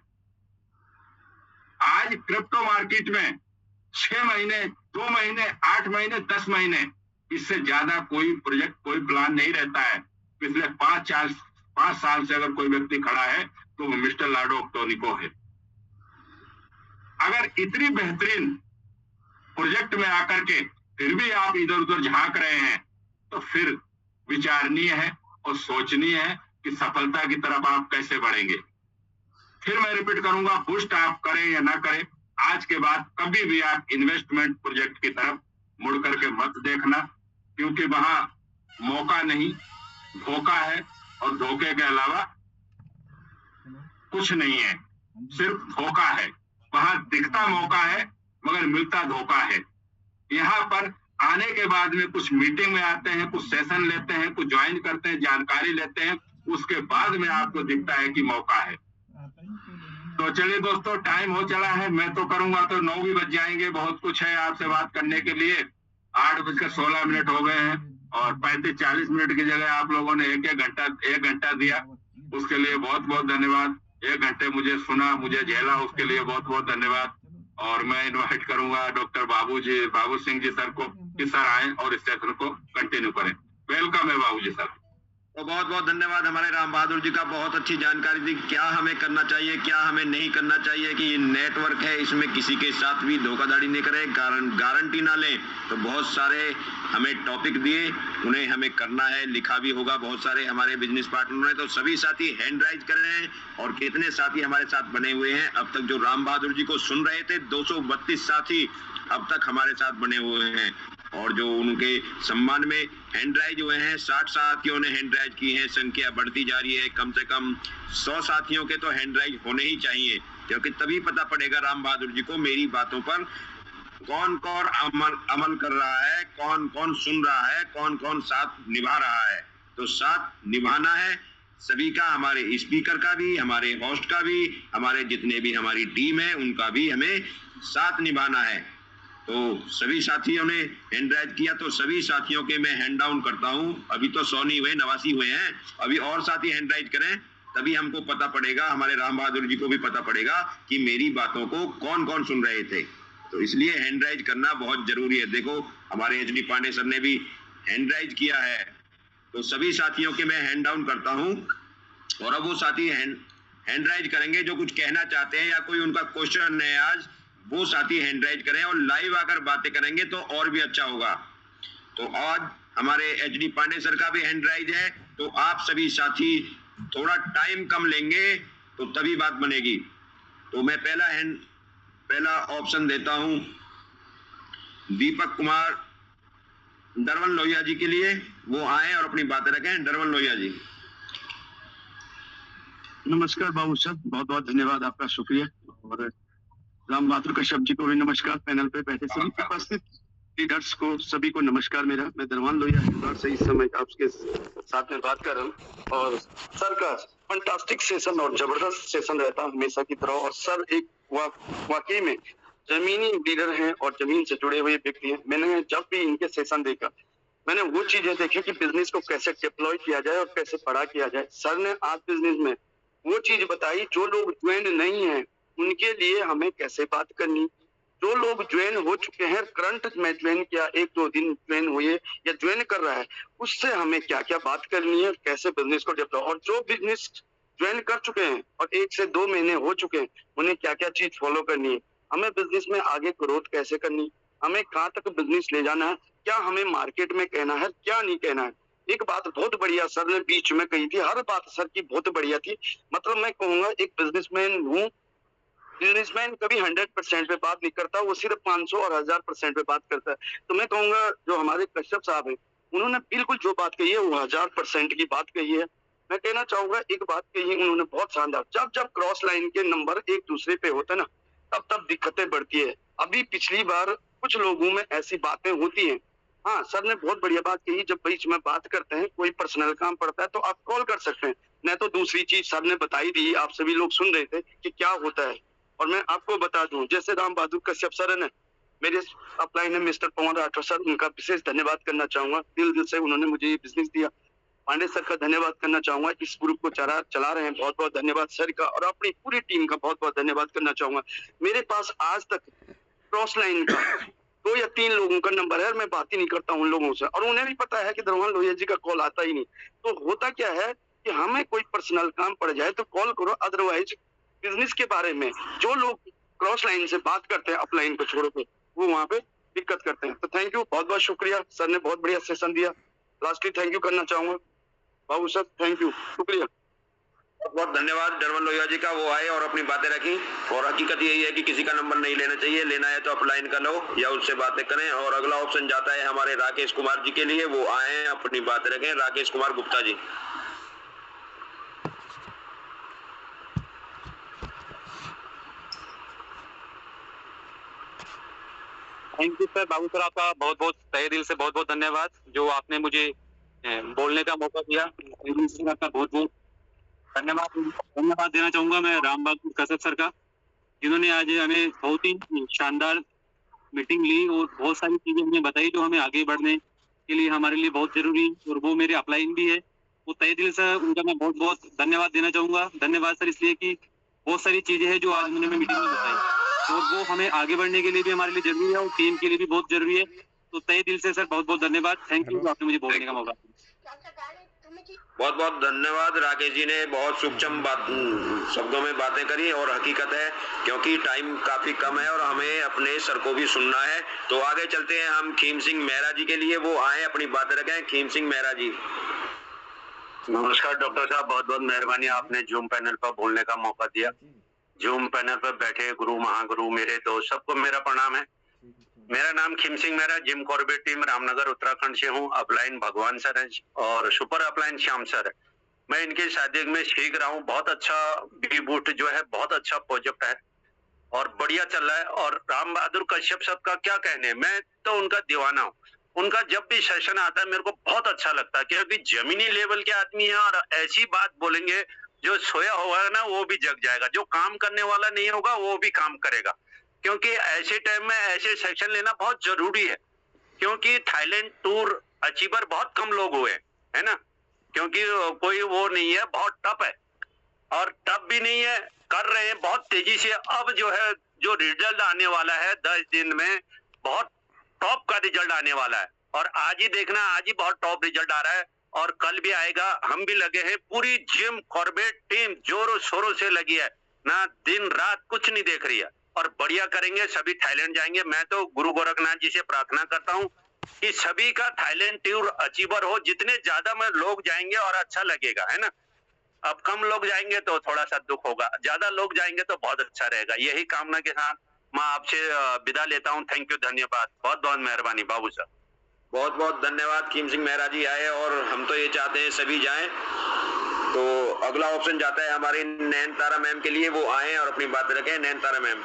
आज क्रिप्टो मार्केट में 6 महीने, 2 महीने, 8 महीने, 10 महीने, इससे ज्यादा कोई प्रोजेक्ट, कोई प्लान नहीं रहता है। पिछले 5 साल से अगर कोई व्यक्ति खड़ा है तो वो मिस्टर लाडो ऑक्टोनिको है। अगर इतनी बेहतरीन प्रोजेक्ट में आकर के फिर भी आप इधर उधर झांक रहे हैं तो फिर विचारणीय है और सोचनीय है कि सफलता की तरफ आप कैसे बढ़ेंगे। फिर मैं रिपीट करूंगा, बूस्ट आप करें या ना करें, आज के बाद कभी भी आप इन्वेस्टमेंट प्रोजेक्ट की तरफ मुड़ करके मत देखना, क्योंकि वहां मौका नहीं, धोखा है। और धोखे के अलावा कुछ नहीं है, सिर्फ धोखा है। वहां दिखता मौका है मगर मिलता धोखा है। यहाँ पर आने के बाद में कुछ मीटिंग में आते हैं, कुछ सेशन लेते हैं, कुछ ज्वाइन करते हैं, जानकारी लेते हैं, उसके बाद में आपको दिखता है कि मौका है। तो चलिए दोस्तों, टाइम हो चला है। मैं तो करूंगा तो 9 भी बज जाएंगे। बहुत कुछ है आपसे बात करने के लिए। 8:16 हो गए हैं और 35-40 मिनट की जगह आप लोगों ने एक घंटा दिया, उसके लिए बहुत बहुत धन्यवाद। 1 घंटे मुझे सुना, मुझे झेला, उसके लिए बहुत बहुत धन्यवाद। और मैं इनवाइट करूंगा डॉक्टर बाबू सिंह जी सर को कि सर आए और इस सेशन को कंटिन्यू करें। वेलकम है बाबू जी सर। तो बहुत बहुत धन्यवाद हमारे राम बहादुर जी का, बहुत अच्छी जानकारी दी क्या हमें करना चाहिए क्या हमें नहीं करना चाहिए कि ये नेटवर्क है इसमें किसी के साथ भी धोखाधड़ी नहीं करें, गारंटी ना लें। तो बहुत सारे हमें टॉपिक दिए, उन्हें हमें करना है, लिखा भी होगा बहुत सारे हमारे बिजनेस पार्टनर ने। तो सभी साथी हैंड राइज कर रहे हैं और कितने साथी हमारे साथ बने हुए हैं अब तक जो राम बहादुर जी को सुन रहे थे 232 साथी अब तक हमारे साथ बने हुए हैं और जो उनके सम्मान में हैंड राइज हुए हैं 60 साथियों ने हैंड राइज की है। संख्या बढ़ती जा रही है, कम से कम 100 साथियों के तो हैंड राइज होने ही चाहिए, क्योंकि तभी पता पड़ेगा राम बहादुर जी को मेरी बातों पर कौन कौन अमल कर रहा है, कौन कौन सुन रहा है, कौन कौन साथ निभा रहा है। तो साथ निभाना है सभी का, हमारे स्पीकर का भी, हमारे होस्ट का भी, हमारे जितने भी हमारी टीम है उनका भी हमें साथ निभाना है। तो सभी साथियों ने हैंड राइज किया, तो सभी साथियों के मैं हैंड डाउन करता हूं। अभी तो 100 नहीं हुए, 89 हुए हैं, अभी और साथी हैंड राइज करें तभी हमको पता पड़ेगा, हमारे राम बहादुर जी को भी पता पड़ेगा कि मेरी बातों को कौन कौन सुन रहे थे। तो इसलिए हैंड राइज करना बहुत जरूरी है। देखो हमारे एचडी पांडे सर ने भी हैंड राइज किया है, तो सभी साथियों के मैं हैंड डाउन करता हूं। और अब वो साथी हैंड राइज करेंगे जो कुछ कहना चाहते हैं या कोई उनका क्वेश्चन है आज, वो साथी हैंड राइज करें और लाइव आकर बातें करेंगे तो और भी अच्छा होगा। तो आज हमारे एचडी पांडे सर का भी हैंड राइज है, तो आप सभी साथी थोड़ा टाइम कम लेंगे तो तभी बात बनेगी। तो मैं पहला ऑप्शन देता हूं दीपक कुमार डरवन लोहिया जी के लिए, वो आए और अपनी बातें रखें। डरवन लोहिया जी। नमस्कार बाबू साहब, बहुत बहुत धन्यवाद, आपका शुक्रिया। और राम बहादुर कश्यप जी को भी नमस्कार, पैनल पे बैठे सभी उपस्थित लीडर्स को सभी को नमस्कार मेरा। मैं दरवान लोहिया से इस समय आपके साथ में बात कर रहा हूँ। और सर का फंटास्टिक सेशन और जबरदस्त सेशन रहता है हमेशा की तरह। और सर एक वाकई में जमीनी लीडर हैं और जमीन से जुड़े हुए व्यक्ति हैं। मैंने जब भी इनके सेशन देखा, मैंने वो चीजें देखी कि बिजनेस को कैसे डिप्लॉय किया जाए और कैसे बड़ा किया जाए। सर ने आज बिजनेस में वो चीज बताई, जो लोग ज्वाइन नहीं है उनके लिए हमें कैसे बात करनी, जो लोग ज्वाइन हो चुके हैं, करंट में ज्वाइन किया, 1-2 दिन ज्वाइन हुए या ज्वाइन कर रहा है, उससे हमें क्या क्या बात करनी है, कैसे बिजनेस को डेवलप। और जो बिजनेस ज्वाइन कर चुके हैं और 1 से 2 महीने हो चुके हैं, उन्हें क्या क्या चीज फॉलो करनी है, हमें बिजनेस में आगे ग्रोथ कैसे करनी, हमें कहाँ तक बिजनेस ले जाना है, क्या हमें मार्केट में कहना है, क्या नहीं कहना है। एक बात बहुत बढ़िया सर ने बीच में कही थी, हर बात सर की बहुत बढ़िया थी। मतलब मैं कहूंगा एक बिजनेसमैन हूँ, बिजनेसमैन कभी 100% पे बात नहीं करता, वो सिर्फ 500 और 1000% पे बात करता है। तो मैं कहूंगा जो हमारे कश्यप साहब हैं, उन्होंने बिल्कुल जो बात कही है वो 1000% की बात कही है। मैं कहना चाहूंगा एक बात कही उन्होंने बहुत शानदार, जब जब क्रॉस लाइन के नंबर एक दूसरे पे होते ना, तब तब दिक्कतें बढ़ती है। अभी पिछली बार कुछ लोगों में ऐसी बातें होती हैं। हाँ, सर ने बहुत बढ़िया बात कही, जब बीच में बात करते हैं, कोई पर्सनल काम पड़ता है तो आप कॉल कर सकते हैं। नहीं तो दूसरी चीज सर ने बताई दी, आप सभी लोग सुन रहे थे कि क्या होता है। और मैं आपको बता दूं, जैसे राम बहादुर कश्यप सर है, मेरे अपलाइन है मिस्टर पवन राठौर सर, उनका विशेष धन्यवाद करना चाहूंगा। दिल से उन्होंने मुझे ये बिजनेस दिया। पांडे सर का धन्यवाद करना चाहूंगा, इस ग्रुप को चला रहे हैं, बहुत बहुत धन्यवाद सर का। और अपनी पूरी टीम का बहुत बहुत धन्यवाद करना चाहूंगा। मेरे पास आज तक क्रॉस लाइन का 2 या 3 लोगों का नंबर है, मैं बात ही नहीं करता उन लोगों से, और उन्हें भी पता है कि दरवान लोहिया जी का कॉल आता ही नहीं। तो होता क्या है कि हमें कोई पर्सनल काम पड़ जाए तो कॉल करो, अदरवाइज बिजनेस के बारे में जो लोग क्रॉस लाइन से बात करते हैं अपलाइन पे छोड़ के, वो वहां पे दिक्कत करते हैं। तो थैंक यू, बहुत बहुत शुक्रिया, सर ने बहुत बढ़िया सेशन दिया। लास्टली थैंक यू करना चाहूंगा बाबू सर, थैंक यू, शुक्रिया। बहुत धन्यवाद डरवन लोहिया जी का, वो आए और अपनी बातें रखी। और हकीकत यही है कि किसी का नंबर नहीं लेना चाहिए, लेना है तो अपलाइन का लो या उससे बातें करें। और अगला ऑप्शन जाता है हमारे राकेश कुमार जी के लिए, वो आए अपनी बातें रखें। Rakesh Kumar Gupta ji. Thank you sir, Babu sir आपका बहुत बहुत तहे दिल से बहुत बहुत धन्यवाद, जो आपने मुझे बोलने का मौका दिया। आपका बहुत बहुत धन्यवाद देना चाहूंगा मैं राम बहादुर कश्यप सर का, जिन्होंने आज हमें बहुत ही शानदार मीटिंग ली और बहुत सारी चीजें हमें बताई जो हमें आगे बढ़ने के लिए हमारे लिए बहुत जरूरी, और वो मेरे अपलाइन भी है। वो तहे दिल से उनका मैं बहुत बहुत धन्यवाद देना चाहूंगा। धन्यवाद सर इसलिए कि बहुत सारी चीजें हैं जो आज उन्होंने हमें मीटिंग में बताई, और वो हमें आगे बढ़ने के लिए भी हमारे लिए जरूरी है और टीम के लिए भी बहुत जरूरी है। तो तहे दिल से सर बहुत बहुत धन्यवाद, थैंक यू, आपने मुझे बोलने का मौका दिया। बहुत बहुत धन्यवाद। राकेश जी ने बहुत सूक्ष्म शब्दों में बातें करी और हकीकत है, क्योंकि टाइम काफी कम है और हमें अपने सर को भी सुनना है। तो आगे चलते हैं हम खीम सिंह मेहरा जी के लिए, वो आए अपनी बातें रखें। खीम सिंह मेहरा जी। नमस्कार डॉक्टर साहब, बहुत बहुत मेहरबानी, आपने जूम पैनल पर बोलने का मौका दिया। जूम पैनल पर बैठे गुरु महागुरु मेरे दोस्त सबको मेरा प्रणाम है। मेरा नाम Kheem Singh Mehra, Jim Corbett team Ramnagar Uttarakhand से हूँ। अपलाइन भगवान सर है और सुपर अपलाइन श्याम सर है। मैं इनके शादी में सीख रहा हूँ। बहुत अच्छा बी बूट जो है बहुत अच्छा प्रोजेक्ट है और बढ़िया चल रहा है। और राम बहादुर कश्यप साहब का क्या कहने, मैं तो उनका दीवाना हूँ। उनका जब भी सेशन आता है मेरे को बहुत अच्छा लगता है, क्योंकि जमीनी लेवल के आदमी है और ऐसी बात बोलेंगे जो सोया होगा ना वो भी जग जाएगा, जो काम करने वाला नहीं होगा वो भी काम करेगा। क्योंकि ऐसे टाइम में ऐसे सेक्शन लेना बहुत जरूरी है, क्योंकि थाईलैंड टूर अचीवर बहुत कम लोग हुए है ना, क्योंकि कोई वो नहीं है, बहुत टफ है और टफ भी नहीं है, कर रहे हैं बहुत तेजी से। अब जो है जो रिजल्ट आने वाला है 10 दिन में बहुत टॉप का रिजल्ट आने वाला है। और आज ही देखना, आज ही बहुत टॉप रिजल्ट आ रहा है और कल भी आएगा। हम भी लगे हैं, पूरी जिम कॉर्बेट टीम जोरों शोरों से लगी है ना, दिन रात कुछ नहीं देख रही है और बढ़िया करेंगे। सभी थाईलैंड जाएंगे। मैं तो गुरु गोरखनाथ जी से प्रार्थना करता हूँ कि सभी का थाईलैंड टूर अचीवर हो। जितने ज्यादा में लोग जाएंगे और अच्छा लगेगा, है ना। अब कम लोग जाएंगे तो थोड़ा सा दुख होगा, ज्यादा लोग जाएंगे तो बहुत अच्छा रहेगा। यही कामना के साथ मैं आपसे विदा लेता हूँ। थैंक यू, धन्यवाद, बहुत बहुत मेहरबानी बाबू साहब। बहुत बहुत धन्यवाद। खीम सिंह मेहरा जी आए और हम तो ये चाहते हैं सभी जाएं। तो अगला ऑप्शन जाता है हमारी नैन तारा मैम के लिए, वो आए और अपनी बात रखें। नैन तारा मैम।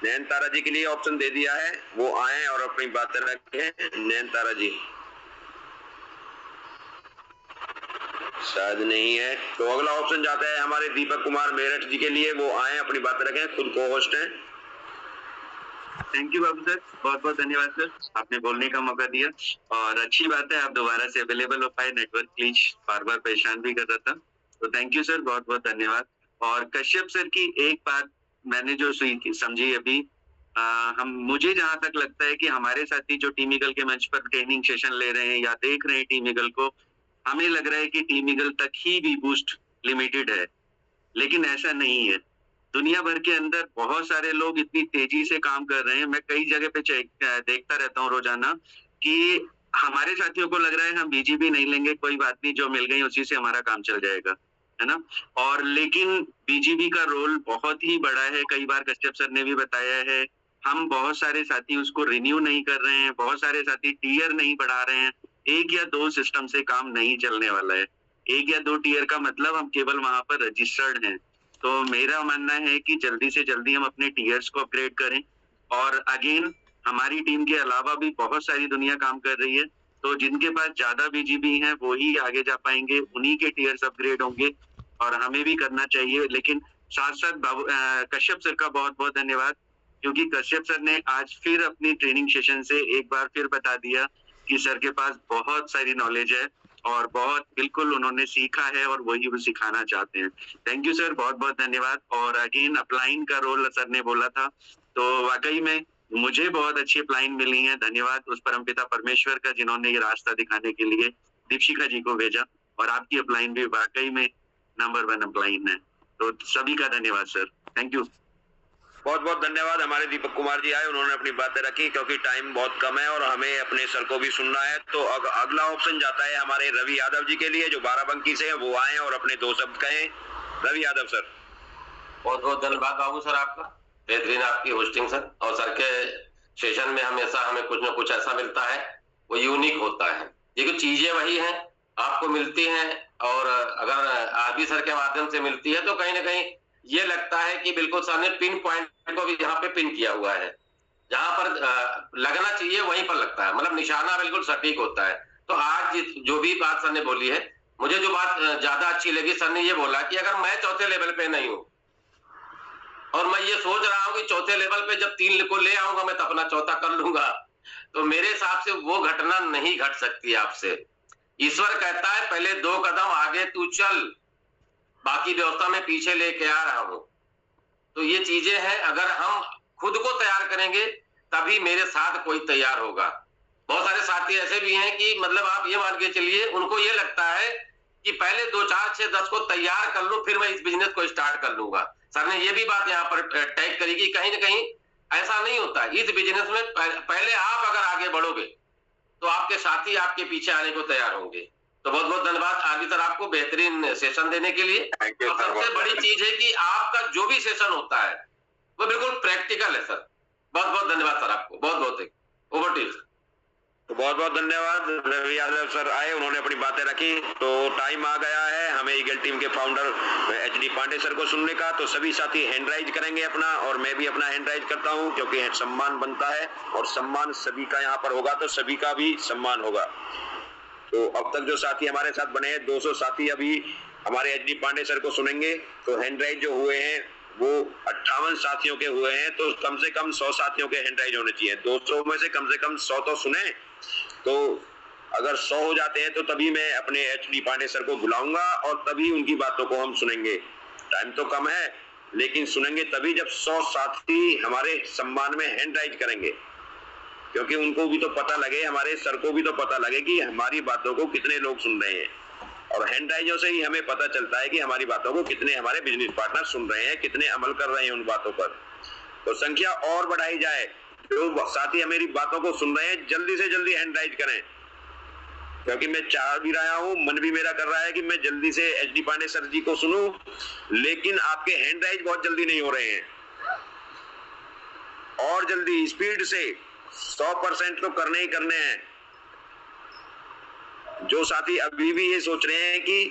नैन तारा जी के लिए ऑप्शन दे दिया है, वो आए और अपनी बातें रखें। नैन तारा जी शायद नहीं है, तो अगला ऑप्शन जाता है हमारे दीपक कुमार मेरठ जी के लिए, वो आए अपनी बातें रखें। खुद को होस्ट हैं। थैंक यू बाबू सर, बहुत बहुत धन्यवाद सर, आपने बोलने का मौका दिया और अच्छी बात है आप दोबारा से अवेलेबल हो पाए। नेटवर्क ग्लिच बार बार परेशान भी कर रहा था, तो थैंक यू सर, बहुत बहुत धन्यवाद। और कश्यप सर की एक बात मैंने जो समझी अभी, मुझे जहां तक लगता है कि हमारे साथी जो टीम ईगल के मंच पर ट्रेनिंग सेशन ले रहे हैं या देख रहे हैं टीम ईगल को, हमें लग रहा है कि टीम ईगल तक ही भी बूस्ट लिमिटेड है, लेकिन ऐसा नहीं है। दुनिया भर के अंदर बहुत सारे लोग इतनी तेजी से काम कर रहे हैं। मैं कई जगह पे देखता रहता हूँ रोजाना कि हमारे साथियों को लग रहा है हम बीजीबी नहीं लेंगे, कोई बात नहीं, जो मिल गई उसी से हमारा काम चल जाएगा, है ना। और लेकिन बीजीबी का रोल बहुत ही बड़ा है। कई बार कश्यप सर ने भी बताया है, हम बहुत सारे साथी उसको रिन्यू नहीं कर रहे हैं, बहुत सारे साथी टीयर नहीं बढ़ा रहे हैं। 1 या 2 सिस्टम से काम नहीं चलने वाला है। 1 या 2 टीयर का मतलब हम केवल वहां पर रजिस्टर्ड हैं। तो मेरा मानना है कि जल्दी से जल्दी हम अपने टीयर्स को अपग्रेड करें। और अगेन हमारी टीम के अलावा भी बहुत सारी दुनिया काम कर रही है, तो जिनके पास ज्यादा बीजीबी हैं वो ही आगे जा पाएंगे, उन्हीं के टीयर्स अपग्रेड होंगे और हमें भी करना चाहिए। लेकिन साथ साथ कश्यप सर का बहुत बहुत धन्यवाद, क्योंकि कश्यप सर ने आज फिर अपनी ट्रेनिंग सेशन से एक बार फिर बता दिया कि सर के पास बहुत सारी नॉलेज है और बहुत बिल्कुल उन्होंने सीखा है और वही वो सिखाना चाहते हैं। थैंक यू सर, बहुत बहुत धन्यवाद। और अगेन अपलाइन का रोल सर ने बोला था, तो वाकई में मुझे बहुत अच्छी अपलाइन मिली है। धन्यवाद उस परमपिता परमेश्वर का जिन्होंने ये रास्ता दिखाने के लिए दीपशिखा जी को भेजा, और आपकी अपलाइन भी वाकई में नंबर 1 अपलाइन है। तो सभी का धन्यवाद सर, थैंक यू। बहुत बहुत धन्यवाद। हमारे दीपक कुमार जी आए, उन्होंने अपनी बातें रखी, क्योंकि टाइम बहुत कम है और हमें अपने सर को भी सुनना है। तो अगला ऑप्शन जाता है हमारे रवि यादव जी के लिए, जो बाराबंकी से हैं, वो आए और अपने 2 शब्द कहें। रवि यादव सर। बहुत बहुत धन्यवाद बाबू सर, आपका बेहतरीन आपकी होस्टिंग सर। और सर के सेशन में हमेशा हमें कुछ ना कुछ ऐसा मिलता है वो यूनिक होता है। ये कुछ चीजें वही हैं आपको मिलती हैं, और अगर आदि सर के माध्यम से मिलती है तो कहीं ना कहीं ये लगता है कि बिल्कुल सर ने पिन पॉइंट को भी यहाँ पे पिन किया हुआ है, जहां पर लगना चाहिए वहीं पर लगता है, मतलब निशाना बिल्कुल सटीक होता है। तो आज जो भी बात सर ने बोली है, मुझे जो बात ज्यादा अच्छी लगी, सर ने ये बोला कि अगर मैं चौथे लेवल पे नहीं हूं और मैं ये सोच रहा हूं कि चौथे लेवल पे जब 3 को ले आऊंगा मैं तो अपना चौथा कर लूंगा, तो मेरे हिसाब से वो घटना नहीं घट सकती आपसे। ईश्वर कहता है पहले 2 कदम आगे तू चल, बाकी व्यवस्था में पीछे लेके आ रहा हूं। तो ये चीजें हैं, अगर हम खुद को तैयार करेंगे तभी मेरे साथ कोई तैयार होगा। बहुत सारे साथी ऐसे भी हैं कि मतलब आप ये मान के चलिए, उनको ये लगता है कि पहले 2, 4, 6, 10 को तैयार कर लूं, फिर मैं इस बिजनेस को स्टार्ट कर लूंगा। सर ने ये भी बात यहाँ पर टैग करी कि कहीं ना कहीं ऐसा नहीं होता। इस बिजनेस में पहले आप अगर आगे बढ़ोगे तो आपके साथी आपके पीछे आने को तैयार होंगे। तो बहुत बहुत धन्यवाद आरबी सर आपको बेहतरीन सेशन देने के लिए। और सबसे बड़ी चीज है कि आपका जो भी सेशन होता है वो बिल्कुल प्रैक्टिकल है सर। बहुत बहुत धन्यवाद सर आपको, बहुत बहुत। Over to you sir. तो बहुत बहुत धन्यवाद। रवि यादव सर आए, उन्होंने अपनी बातें रखी। तो टाइम आ गया है हमें ईगल टीम के फाउंडर एचडी पांडे सर को सुनने का। तो सभी साथी हैंड राइज करेंगे अपना, और मैं भी अपना हैंड राइज करता हूं, क्योंकि सम्मान बनता है और सम्मान सभी का यहाँ पर होगा तो सभी का भी सम्मान होगा। तो अब तक जो साथी हमारे साथ बने हैं 200 साथी अभी हमारे एचडी पांडे सर को सुनेंगे। तो हैंड राइज जो हुए हैं वो 58 साथियों के हुए हैं। तो कम से कम 100 साथियों के हैंड राइज होने चाहिए। 200 में से कम 100 तो सुने। तो अगर 100 हो जाते हैं तो तभी मैं अपने एचडी पांडे सर को बुलाऊंगा और तभी उनकी बातों को हम सुनेंगे। टाइम तो कम है लेकिन सुनेंगे तभी जब 100 साथी हमारे सम्मान में हैंड राइज करेंगे, क्योंकि उनको भी तो पता लगे, हमारे सर को भी तो पता लगे कि हमारी बातों को कितने लोग सुन रहे हैं। और हैंड राइजों से ही हमें पता चलता है कि हमारी बातों को कितने हमारे बिजनेस पार्टनर सुन रहे हैं, कितने अमल कर रहे हैं उन बातों पर। तो संख्या और बढ़ाई जाए। जो साथी मेरी बातों को सुन रहे हैं जल्दी से जल्दी हैंड राइज करें, क्योंकि मैं चाह भी रहा हूं, मन भी मेरा कर रहा है कि मैं जल्दी से एचडी पांडे सर जी को सुनूं, लेकिन आपके हैंड राइज बहुत जल्दी नहीं हो रहे हैं। और जल्दी स्पीड से 100% तो करने ही करने हैं। जो साथी अभी भी ये सोच रहे हैं कि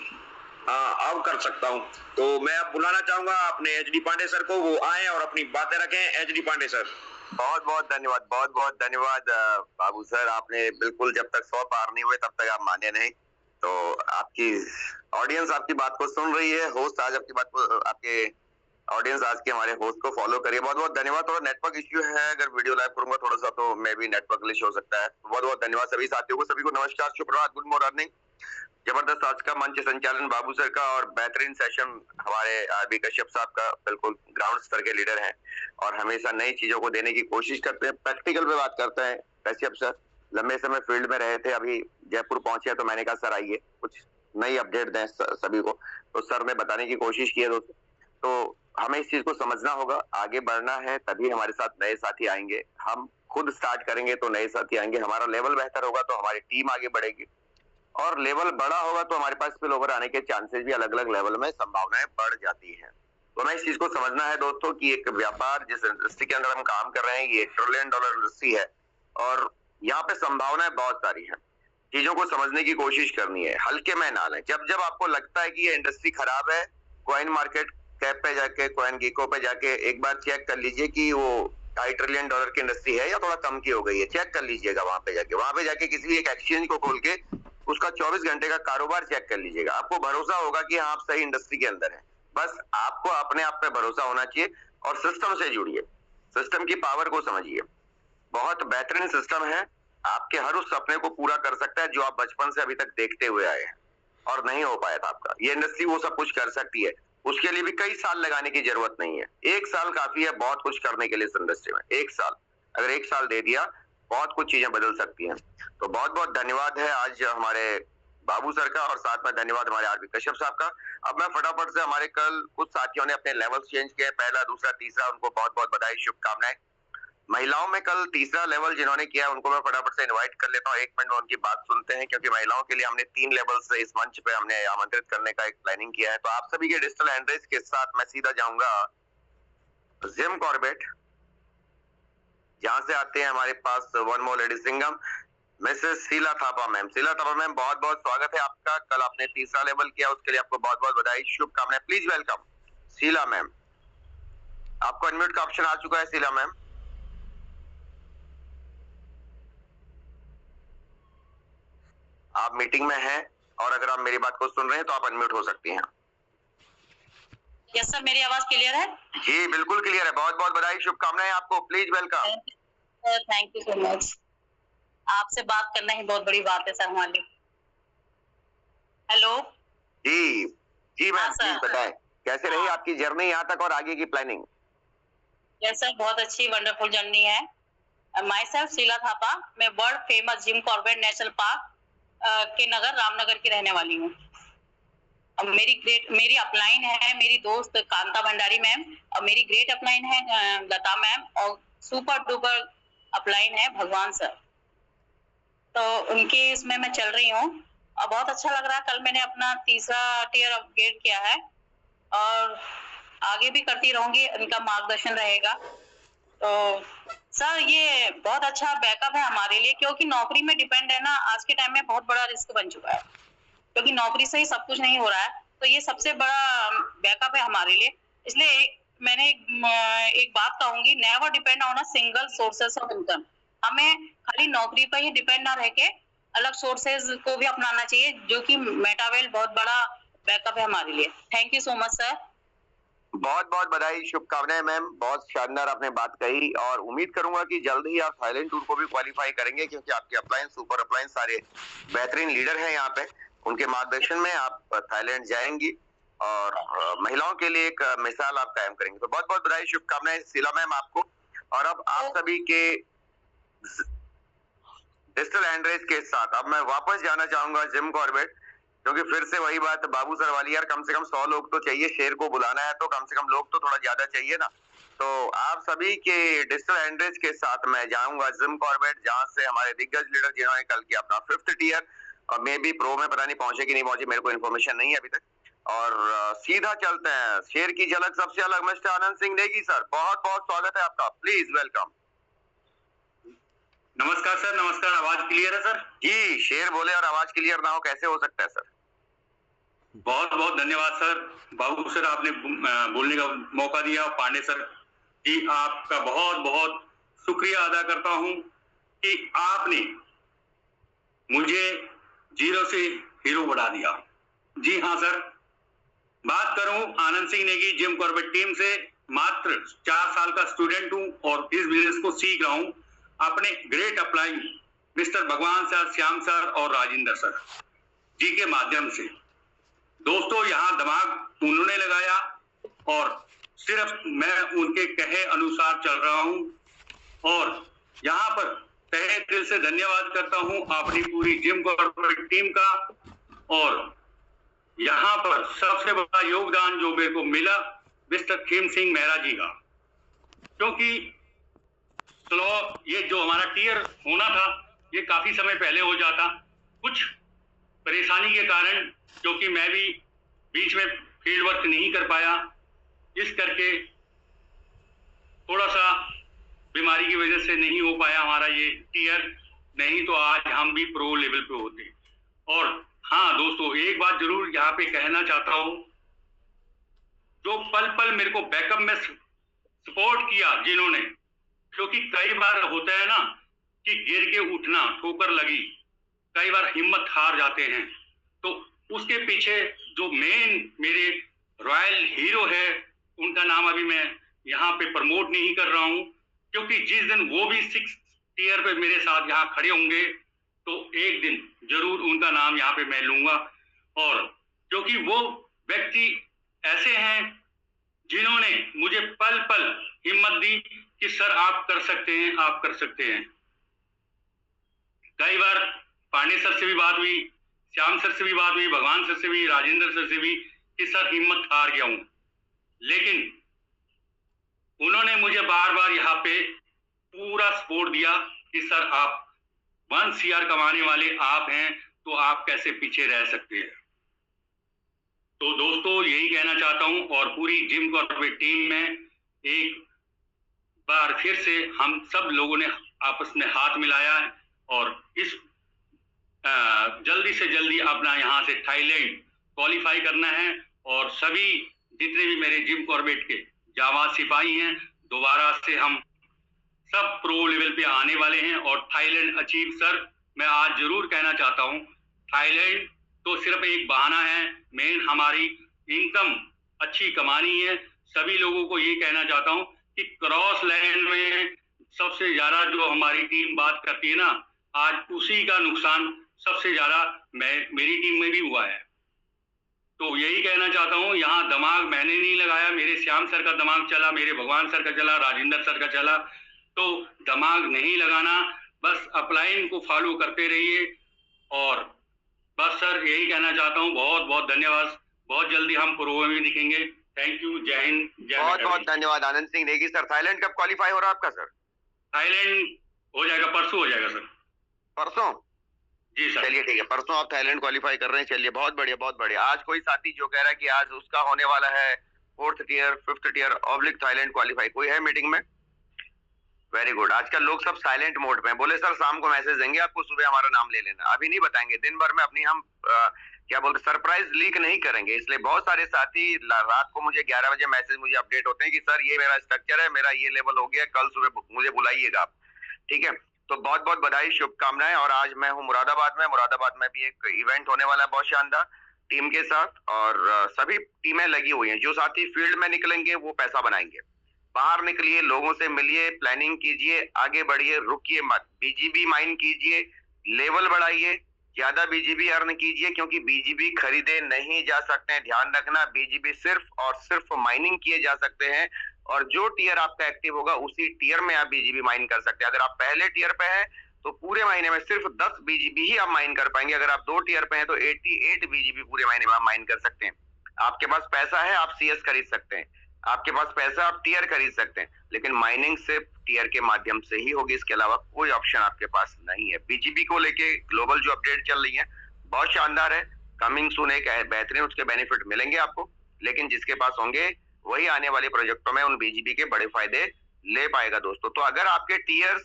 अब कर सकता हूं, तो मैं अब बुलाना चाहूंगा अपने एचडी पांडे सर को, वो आए और अपनी बातें रखें। HD Pande sir. बहुत बहुत धन्यवाद, बहुत बहुत धन्यवाद बाबू सर। आपने बिल्कुल जब तक 100 पार नहीं हुए तब तक आप माने नहीं। तो आपकी ऑडियंस आपकी बात को सुन रही है। होस्ट आज आपकी बात को, आपके ऑडियंस आज के हमारे होस्ट को फॉलो करिए। बहुत बहुत धन्यवाद। थोड़ा नेटवर्क इश्यू है, अगर वीडियो लाइव करूंगा थोड़ा सा तो मैं भी नेटवर्क ग्लिच हो सकता है। बहुत बहुत धन्यवाद सभी साथियों को। सभी को नमस्कार, सुप्रभात, गुड मॉर्निंग। जबरदस्त आज का मंच संचालन बाबू सर का और बेहतरीन सेशन हमारे आरबी कश्यप साहब का। बिल्कुल ग्राउंड स्तर के लीडर हैं और हमेशा नई चीजों को देने की कोशिश करते हैं, प्रैक्टिकल पे बात करते हैं। कश्यप सर लंबे समय फील्ड में रहे थे, अभी जयपुर पहुंचे तो मैंने कहा सर आइए कुछ नई अपडेट दें सभी को। तो सर ने बताने की कोशिश की है दोस्तों। तो हमें इस चीज को समझना होगा, आगे बढ़ना है तभी हमारे साथ नए साथी आएंगे। हम खुद स्टार्ट करेंगे तो नए साथी आएंगे, हमारा लेवल बेहतर होगा तो हमारी टीम आगे बढ़ेगी, और लेवल बड़ा होगा तो हमारे पास स्पिल ओवर आने के चांसेस भी अलग अलग लेवल में संभावनाएं बढ़ जाती हैं। तो हमें इस चीज को समझना है दोस्तों कि एक व्यापार जिस इंडस्ट्री के अंदर हम काम कर रहे हैं ये $1 ट्रिलियन इंडस्ट्री है और यहाँ पे संभावनाएं बहुत सारी हैं। चीजों को समझने की कोशिश करनी है, हल्के में ना लें। जब जब आपको लगता है कि ये इंडस्ट्री खराब है, कॉइन मार्केट कैप पे जाके, कॉइन गीको पे जाके एक बार चेक कर लीजिए कि वो $2.5 ट्रिलियन की इंडस्ट्री है या थोड़ा कम की हो गई है। चेक कर लीजिएगा वहां पे जाके किसी भी एक एक्सचेंज को खोल के उसका 24 घंटे का कारोबार चेक कर लीजिएगा। आपको भरोसा होगा कि आप सही इंडस्ट्री के अंदर हैं। बस आपको अपने आप पे भरोसा होना चाहिए और सिस्टम से जुड़िए, सिस्टम की पावर को समझिए। बहुत बेहतरीन सिस्टम है, आपके हर उस सपने को पूरा कर सकता है जो आप बचपन से अभी तक देखते हुए आए हैं और नहीं हो पाया था आपका। ये इंडस्ट्री वो सब कुछ कर सकती है, उसके लिए भी कई साल लगाने की जरूरत नहीं है। 1 साल काफी है बहुत कुछ करने के लिए इस इंडस्ट्री में। 1 साल, अगर 1 साल दे दिया बहुत कुछ चीजें बदल सकती हैं। तो बहुत बहुत धन्यवाद है आज हमारे बाबू सर का और साथ में धन्यवाद हमारे आरबी कश्यप साहब का। अब मैं फटाफट से, हमारे कल कुछ साथियों ने अपने लेवल चेंज किए, पहला, दूसरा, तीसरा, उनको बहुत बहुत बधाई, शुभकामनाएं। महिलाओं में कल तीसरा लेवल जिन्होंने किया उनको मैं फटाफट से इनवाइट कर लेता हूँ। 1 मिनट में उनकी बात सुनते हैं, क्योंकि महिलाओं के लिए हमने 3 लेवल से इस मंच पे हमने आमंत्रित करने का एक प्लानिंग किया है। तो आप सभी के डिजिटल एड्रेस के साथ मैं सीधा जाऊंगा जिम कॉर्बेट, जहां से आते हैं हमारे पास one more lady Singham, Mrs Sheela Thapa ma'am. Sheela Thapa ma'am बहुत बहुत स्वागत है आपका। कल आपने तीसरा लेवल किया, उसके लिए आपको बहुत बहुत बधाई, शुभकामनाएं। Please welcome Sheela ma'am. आपको अनम्यूट का ऑप्शन आ चुका है शीला मैम। आप मीटिंग में हैं और अगर आप मेरी बात को सुन रहे हैं तो आप अनम्यूट हो सकती हैं। यस सर, मेरी आवाज क्लियर है? जी बिल्कुल क्लियर है। बहुत बहुत बधाई, शुभकामनाएं आपको। Please welcome. Thank you so much. आपसे बात करना ही बहुत बड़ी बात है सर हमारे लिए। हेलो जी जी मैम, हाँ, प्लीज बताएं कैसे रही आपकी जर्नी यहाँ तक और आगे की प्लानिंग। यस सर, बहुत अच्छी वंडरफुल जर्नी है। माई सेल्फ शीला थापा, मैं world famous Jim Corbett national park के नगर रामनगर की रहने वाली हूँ। मेरी अपलाइन है मेरी दोस्त कांता भंडारी मैम, और मेरी ग्रेट अपलाइन है लता मैम, और सुपर डुपर अपलाइन है भगवान सर। तो उनके इसमें मैं चल रही हूँ और बहुत अच्छा लग रहा है। कल मैंने अपना 3रा टियर अपग्रेड किया है और आगे भी करती रहूंगी, उनका मार्गदर्शन रहेगा। तो सर ये बहुत अच्छा बैकअप है हमारे लिए, क्योंकि नौकरी में डिपेंड है ना, आज के टाइम में बहुत बड़ा रिस्क बन चुका है, क्योंकि नौकरी से ही सब कुछ नहीं हो रहा है। तो ये सबसे बड़ा बैकअप है हमारे लिए। इसलिए मैंने एक बात कहूंगी, never depend on a single sources of income. हमें खाली नौकरी पर ही डिपेंड ना रह के अलग सोर्सेज को भी अपनाना चाहिए, जो कि मेटावेल बहुत बड़ा बैकअप है हमारे लिए। Thank you so much sir. बहुत बहुत बधाई, शुभकामनाएं मैम, बहुत शानदार आपने बात कही और उम्मीद करूंगा कि जल्द ही आप थाईलैंड टूर को भी क्वालिफाई करेंगे, क्योंकि आपके अपलाइन सुपर अपलाइन सारे बेहतरीन लीडर हैं यहाँ पे। उनके मार्गदर्शन में आप थाईलैंड जाएंगी और महिलाओं के लिए एक मिसाल आप कायम करेंगे। तो बहुत बहुत बधाई, शुभकामनाएं शीला मैम आपको। और अब आप सभी के डिजिटल हैंड रेस के साथ अब मैं वापस जाना चाहूंगा जिम कॉर्बेट, क्योंकि फिर से वही बात बाबू सर वाली, यार कम से कम 100 लोग तो चाहिए, शेर को बुलाना है तो कम से कम लोग तो थोड़ा ज्यादा चाहिए ना। तो आप सभी के डिजिटल हैंड रेस के साथ मैं जाऊंगा जिम कॉर्बेट, जहां से हमारे दिग्गज लीडर जिन्होंने कल किया अपना 5th टियर, और मे बी प्रो में पता नहीं पहुंचे कि नहीं पहुंचे, मेरे को इन्फॉर्मेशन नहीं है अभी तक। और सीधा चलते हैं, शेर की झलक सबसे अलग मिस्टर आनंद सिंह नेगी सर, बहुत बहुत स्वागत है आपका, प्लीज वेलकम। नमस्कार सर, नमस्कार। आवाज क्लियर है सर? जी, शेर बोले और आवाज क्लियर ना हो कैसे हो सकता है सर? बहुत बहुत धन्यवाद सर। बाबू सर आपने बोलने का मौका दिया। पांडे सर जी आपका बहुत बहुत शुक्रिया अदा करता हूं कि आपने मुझे जीरो से हीरो बढ़ा दिया। जी हाँ सर, बात करूं Anand Singh Negi Jim Corbett team से, मात्र 4 साल का स्टूडेंट हूं और इस बिजनेस को सीख रहा हूं अपने ग्रेट अपलाइन मिस्टर भगवान सर, श्याम सर और राजेंद्र सर जी के माध्यम से। दोस्तों यहाँ दिमाग उन्होंने लगाया और सिर्फ मैं उनके कहे अनुसार चल रहा हूं और यहाँ पर तहे दिल से धन्यवाद करता हूं अपनी पूरी जिम कॉर्पोरेट टीम का। और यहाँ पर सबसे बड़ा योगदान जो मेरे को मिला मिस्टर खीम सिंह मेहरा जी का, क्योंकि चलो ये जो हमारा टियर होना था ये काफी समय पहले हो जाता, कुछ परेशानी के कारण, क्योंकि मैं भी बीच में फील्ड वर्क नहीं कर पाया, इस करके थोड़ा सा बीमारी की वजह से नहीं हो पाया हमारा ये टियर, नहीं तो आज हम भी प्रो लेवल पे होते। और हाँ दोस्तों, एक बात जरूर यहाँ पे कहना चाहता हूँ, जो पल पल मेरे को बैकअप में सपोर्ट किया जिन्होंने, क्योंकि कई बार होता है ना कि गिर के उठना, ठोकर लगी, कई बार हिम्मत हार जाते हैं, तो उसके पीछे जो मेन मेरे रॉयल हीरो है, उनका नाम अभी मैं यहाँ पे प्रमोट नहीं कर रहा हूँ, क्योंकि जिस दिन वो भी 6th टियर पे मेरे साथ यहाँ खड़े होंगे तो एक दिन जरूर उनका नाम यहाँ पे मैं लूंगा। और क्योंकि वो व्यक्ति ऐसे हैं जिन्होंने मुझे पल पल हिम्मत दी कि सर आप कर सकते हैं, आप कर सकते हैं। कई बार पांडे सर से भी बात हुई, श्याम सर से भी बात हुई, भगवान सर से भी, राजेंद्र सर से भी, कि सर हिम्मत हार गया हूं, लेकिन उन्होंने मुझे बार बार यहाँ पे पूरा सपोर्ट दिया कि सर आप 1 CR कमाने वाले आप हैं, तो आप कैसे पीछे रह सकते हैं। तो दोस्तों यही कहना चाहता हूं, और पूरी जिम कॉर्पोरेट टीम में एक बार फिर से हम सब लोगों ने आपस में हाथ मिलाया है और इस जल्दी से जल्दी अपना यहाँ से थाईलैंड क्वालिफाई करना है। और सभी जितने भी मेरे जिम कॉर्बेट के जाबाज सिपाही हैं, दोबारा से हम सब प्रो लेवल पे आने वाले हैं और थाईलैंड अचीव। सर मैं आज जरूर कहना चाहता हूँ, थाईलैंड तो सिर्फ एक बहाना है, मेन हमारी इनकम अच्छी कमानी है। सभी लोगों को ये कहना चाहता हूँ कि क्रॉस लैंड में सबसे ज्यादा जो हमारी टीम बात करती है ना, आज उसी का नुकसान सबसे ज्यादा मेरी टीम में भी हुआ है। तो यही कहना चाहता हूँ, यहाँ दिमाग मैंने नहीं लगाया, मेरे श्याम सर का दिमाग चला, मेरे भगवान सर का चला, राजेंद्र सर का चला। तो दिमाग नहीं लगाना, बस अपलाइन को फॉलो करते रहिए। और बस सर यही कहना चाहता हूँ, बहुत बहुत धन्यवाद। बहुत जल्दी हम प्रोग्राम में दिखेंगे। थैंक यू, जय हिंद, जय बहुत बहुत धन्यवाद आनंद सिंह नेगी सर। थाईलैंड कब क्वालिफाई हो रहा है आपका सर? थाईलैंड हो जाएगा, परसों हो जाएगा सर। परसों? जी सर। चलिए ठीक है, परसों आप थाईलैंड क्वालिफाई कर रहे हैं। चलिए बहुत बढ़िया, बहुत बढ़िया। आज कोई साथी जो कह रहा है कि आज उसका होने वाला है 4th tier 5th tier oblique Thailand qualify, कोई है मीटिंग में? Very good. आजकल लोग सब साइलेंट मोड पे हैं। बोले सर शाम को मैसेज देंगे आपको, सुबह हमारा नाम ले लेना। अभी नहीं बताएंगे, दिन भर में अपनी हम क्या बोलते सरप्राइज लीक नहीं करेंगे। इसलिए बहुत सारे साथी रात को मुझे 11 बजे मैसेज मुझे अपडेट होते हैं कि सर ये मेरा स्ट्रक्चर है, मेरा ये लेवल हो गया, कल सुबह मुझे बुलाइएगा आप। ठीक है, तो बहुत बहुत बधाई, शुभकामनाएं। और आज मैं हूँ मुरादाबाद में भी एक इवेंट होने वाला है बहुत शानदार टीम के साथ, और सभी टीमें लगी हुई हैं। जो साथी फील्ड में निकलेंगे वो पैसा बनाएंगे। बाहर निकलिए, लोगों से मिलिए, प्लानिंग कीजिए, आगे बढ़िए, रुकिए मत। बीजीबी माइन कीजिए, लेवल बढ़ाइए, ज्यादा बीजीबी अर्न कीजिए, क्योंकि बीजीबी खरीदे नहीं जा सकते हैं। ध्यान रखना, बीजीबी सिर्फ और सिर्फ माइनिंग किए जा सकते हैं, और जो टियर आपका एक्टिव होगा उसी टियर में आप बीजीबी माइन कर सकते हैं। अगर आप पहले टियर पे हैं तो पूरे महीने में सिर्फ 10 बीजीबी ही आप माइन कर पाएंगे। अगर आप 2 टियर पे हैं तो 88 बीजीबी पूरे महीने में आप माइन कर सकते हैं। आपके पास पैसा है, आप सीएस खरीद सकते हैं। आपके पास पैसा, आप टियर खरीद सकते हैं, लेकिन माइनिंग सिर्फ टियर के माध्यम से ही होगी। इसके अलावा कोई ऑप्शन आपके पास नहीं है। बीजीबी को लेके ग्लोबल जो अपडेट चल रही है बहुत शानदार है। कमिंग सून एक बेहतरीन उसके बेनिफिट मिलेंगे आपको, लेकिन जिसके पास होंगे वही आने वाले प्रोजेक्टों में उन बीजीबी के बड़े फायदे ले पाएगा दोस्तों। तो अगर आपके टियर्स,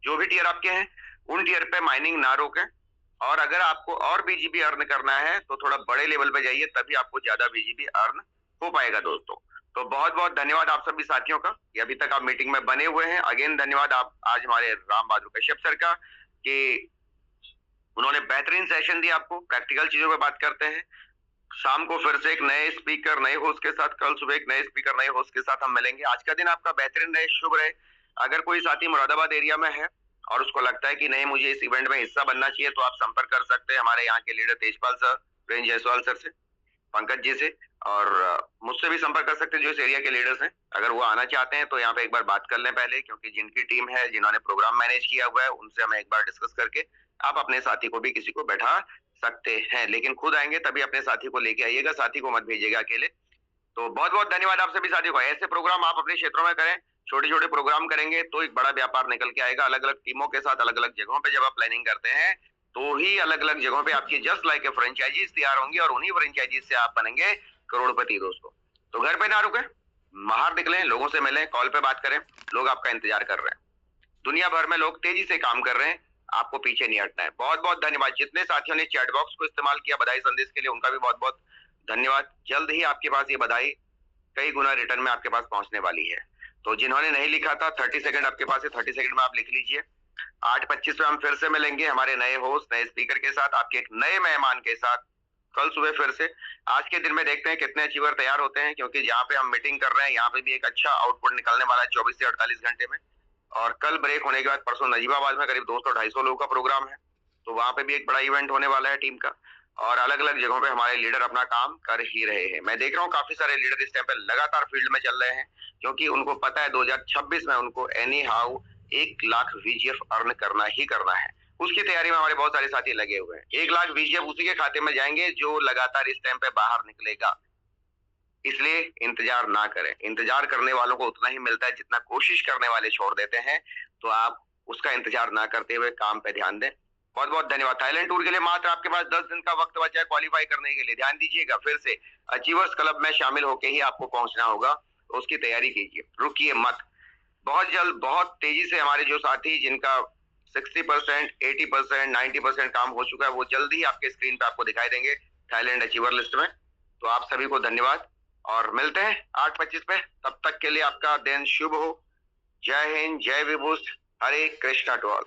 जो भी टियर आपके हैं, उन टियर पे माइनिंग ना रोकें, और अगर आपको और बीजीबी अर्न करना है तो थोड़ा बड़े लेवल पे जाइए, तभी आपको ज्यादा बीजीबी अर्न हो पाएगा दोस्तों। तो बहुत बहुत धन्यवाद आप सभी साथियों का कि अभी तक आप मीटिंग में बने हुए हैं। अगेन धन्यवाद आप आज हमारे राम बहादुर कश्यप सर का कि उन्होंने बेहतरीन सेशन दिया आपको। प्रैक्टिकल चीजों पे बात करते हैं। शाम को फिर से एक नए स्पीकर, नए होस्ट के साथ, कल सुबह एक नए स्पीकर, नए होस्ट के साथ हम मिलेंगे। आज का दिन आपका बेहतरीन रहे, शुभ रहे। अगर कोई साथी मुरादाबाद एरिया में है और उसको लगता है कि नहीं मुझे इस इवेंट में हिस्सा बनना चाहिए, तो आप संपर्क कर सकते हैं हमारे यहाँ के लीडर तेजपाल सर, प्रेम जायसवाल सर से, पंकज जी से, और मुझसे भी संपर्क कर सकते हैं जो इस एरिया के लीडर्स हैं। अगर वो आना चाहते हैं तो यहाँ पे एक बार बात कर लें पहले, क्योंकि जिनकी टीम है, जिन्होंने प्रोग्राम मैनेज किया हुआ है, उनसे हमें एक बार डिस्कस करके आप अपने साथी को भी किसी को बैठा सकते हैं। लेकिन खुद आएंगे तभी अपने साथी को लेके आइएगा, साथी को मत भेजिएगा अकेले। तो बहुत बहुत धन्यवाद आप सभी साथियों को। ऐसे प्रोग्राम आप अपने क्षेत्रों में करें, छोटे छोटे प्रोग्राम करेंगे तो एक बड़ा व्यापार निकल के आएगा। अलग अलग टीमों के साथ अलग अलग जगहों पे जब आप प्लानिंग करते हैं तो ही अलग अलग जगहों पे आपकी जस्ट लाइक ए फ्रेंचाइजीज तैयार होंगी, और उन्हीं फ्रेंचाइजीज से आप बनेंगे करोड़पति दोस्तों। तो घर पे ना रुके, बाहर निकलें, लोगों से मिलें, कॉल पे बात करें। लोग आपका इंतजार कर रहे हैं। दुनिया भर में लोग तेजी से काम कर रहे हैं, आपको पीछे नहीं हटना है। बहुत बहुत धन्यवाद। जितने साथियों ने चैट बॉक्स को इस्तेमाल किया बधाई संदेश के लिए, उनका भी बहुत बहुत धन्यवाद। जल्द ही आपके पास ये बधाई कई गुना रिटर्न में आपके पास पहुंचने वाली है। तो जिन्होंने नहीं लिखा था, 30 सेकंड आपके पास है, 30 सेकंड में आप लिख लीजिए। 8:25 पे हम फिर से मिलेंगे हमारे नए होस्ट, नए स्पीकर के साथ, आपके एक नए मेहमान के साथ। कल सुबह फिर से। आज के दिन में देखते हैं कितने अचीवर तैयार होते हैं, क्योंकि जहाँ पे हम मीटिंग कर रहे हैं यहाँ पे भी एक अच्छा आउटपुट निकलने वाला है 24 से 48 घंटे में। और कल ब्रेक होने के बाद परसों नजीबाबाद में करीब 200-250 लोगों का प्रोग्राम है, तो वहां पे भी एक बड़ा इवेंट होने वाला है टीम का। और अलग अलग जगहों पे हमारे लीडर अपना काम कर ही रहे हैं। मैं देख रहा हूँ काफी सारे लीडर इस टाइम पे लगातार फील्ड में चल रहे हैं, क्योंकि उनको पता है 2026 में उनको any how 1 lakh VGF earn करना ही करना है। उसकी तैयारी में हमारे बहुत सारे साथी लगे हुए हैं। 1 लाख वीजीएफ उसी के खाते में जाएंगे जो लगातार इस टाइम पे बाहर निकलेगा। इसलिए इंतजार ना करें। इंतजार करने वालों को उतना ही मिलता है जितना कोशिश करने वाले छोड़ देते हैं। तो आप उसका इंतजार ना करते हुए काम पे ध्यान दें। बहुत बहुत धन्यवाद। थाईलैंड टूर के लिए मात्र आपके पास 10 दिन का वक्त बचा है क्वालिफाई करने के लिए। ध्यान दीजिएगा, फिर से अचीवर्स क्लब में शामिल होके ही आपको पहुंचना होगा, उसकी तैयारी कीजिए, रुकिए मत। बहुत जल्द, बहुत तेजी से हमारे जो साथी जिनका 60%, 80%, 90% काम हो चुका है, वो जल्दी ही आपके स्क्रीन पे आपको दिखाई देंगे थाईलैंड अचीवर लिस्ट में। तो आप सभी को धन्यवाद और मिलते हैं 8:25 पे। तब तक के लिए आपका दिन शुभ हो। जय हिंद, जय विभूषण, हरे कृष्णा टू ऑल।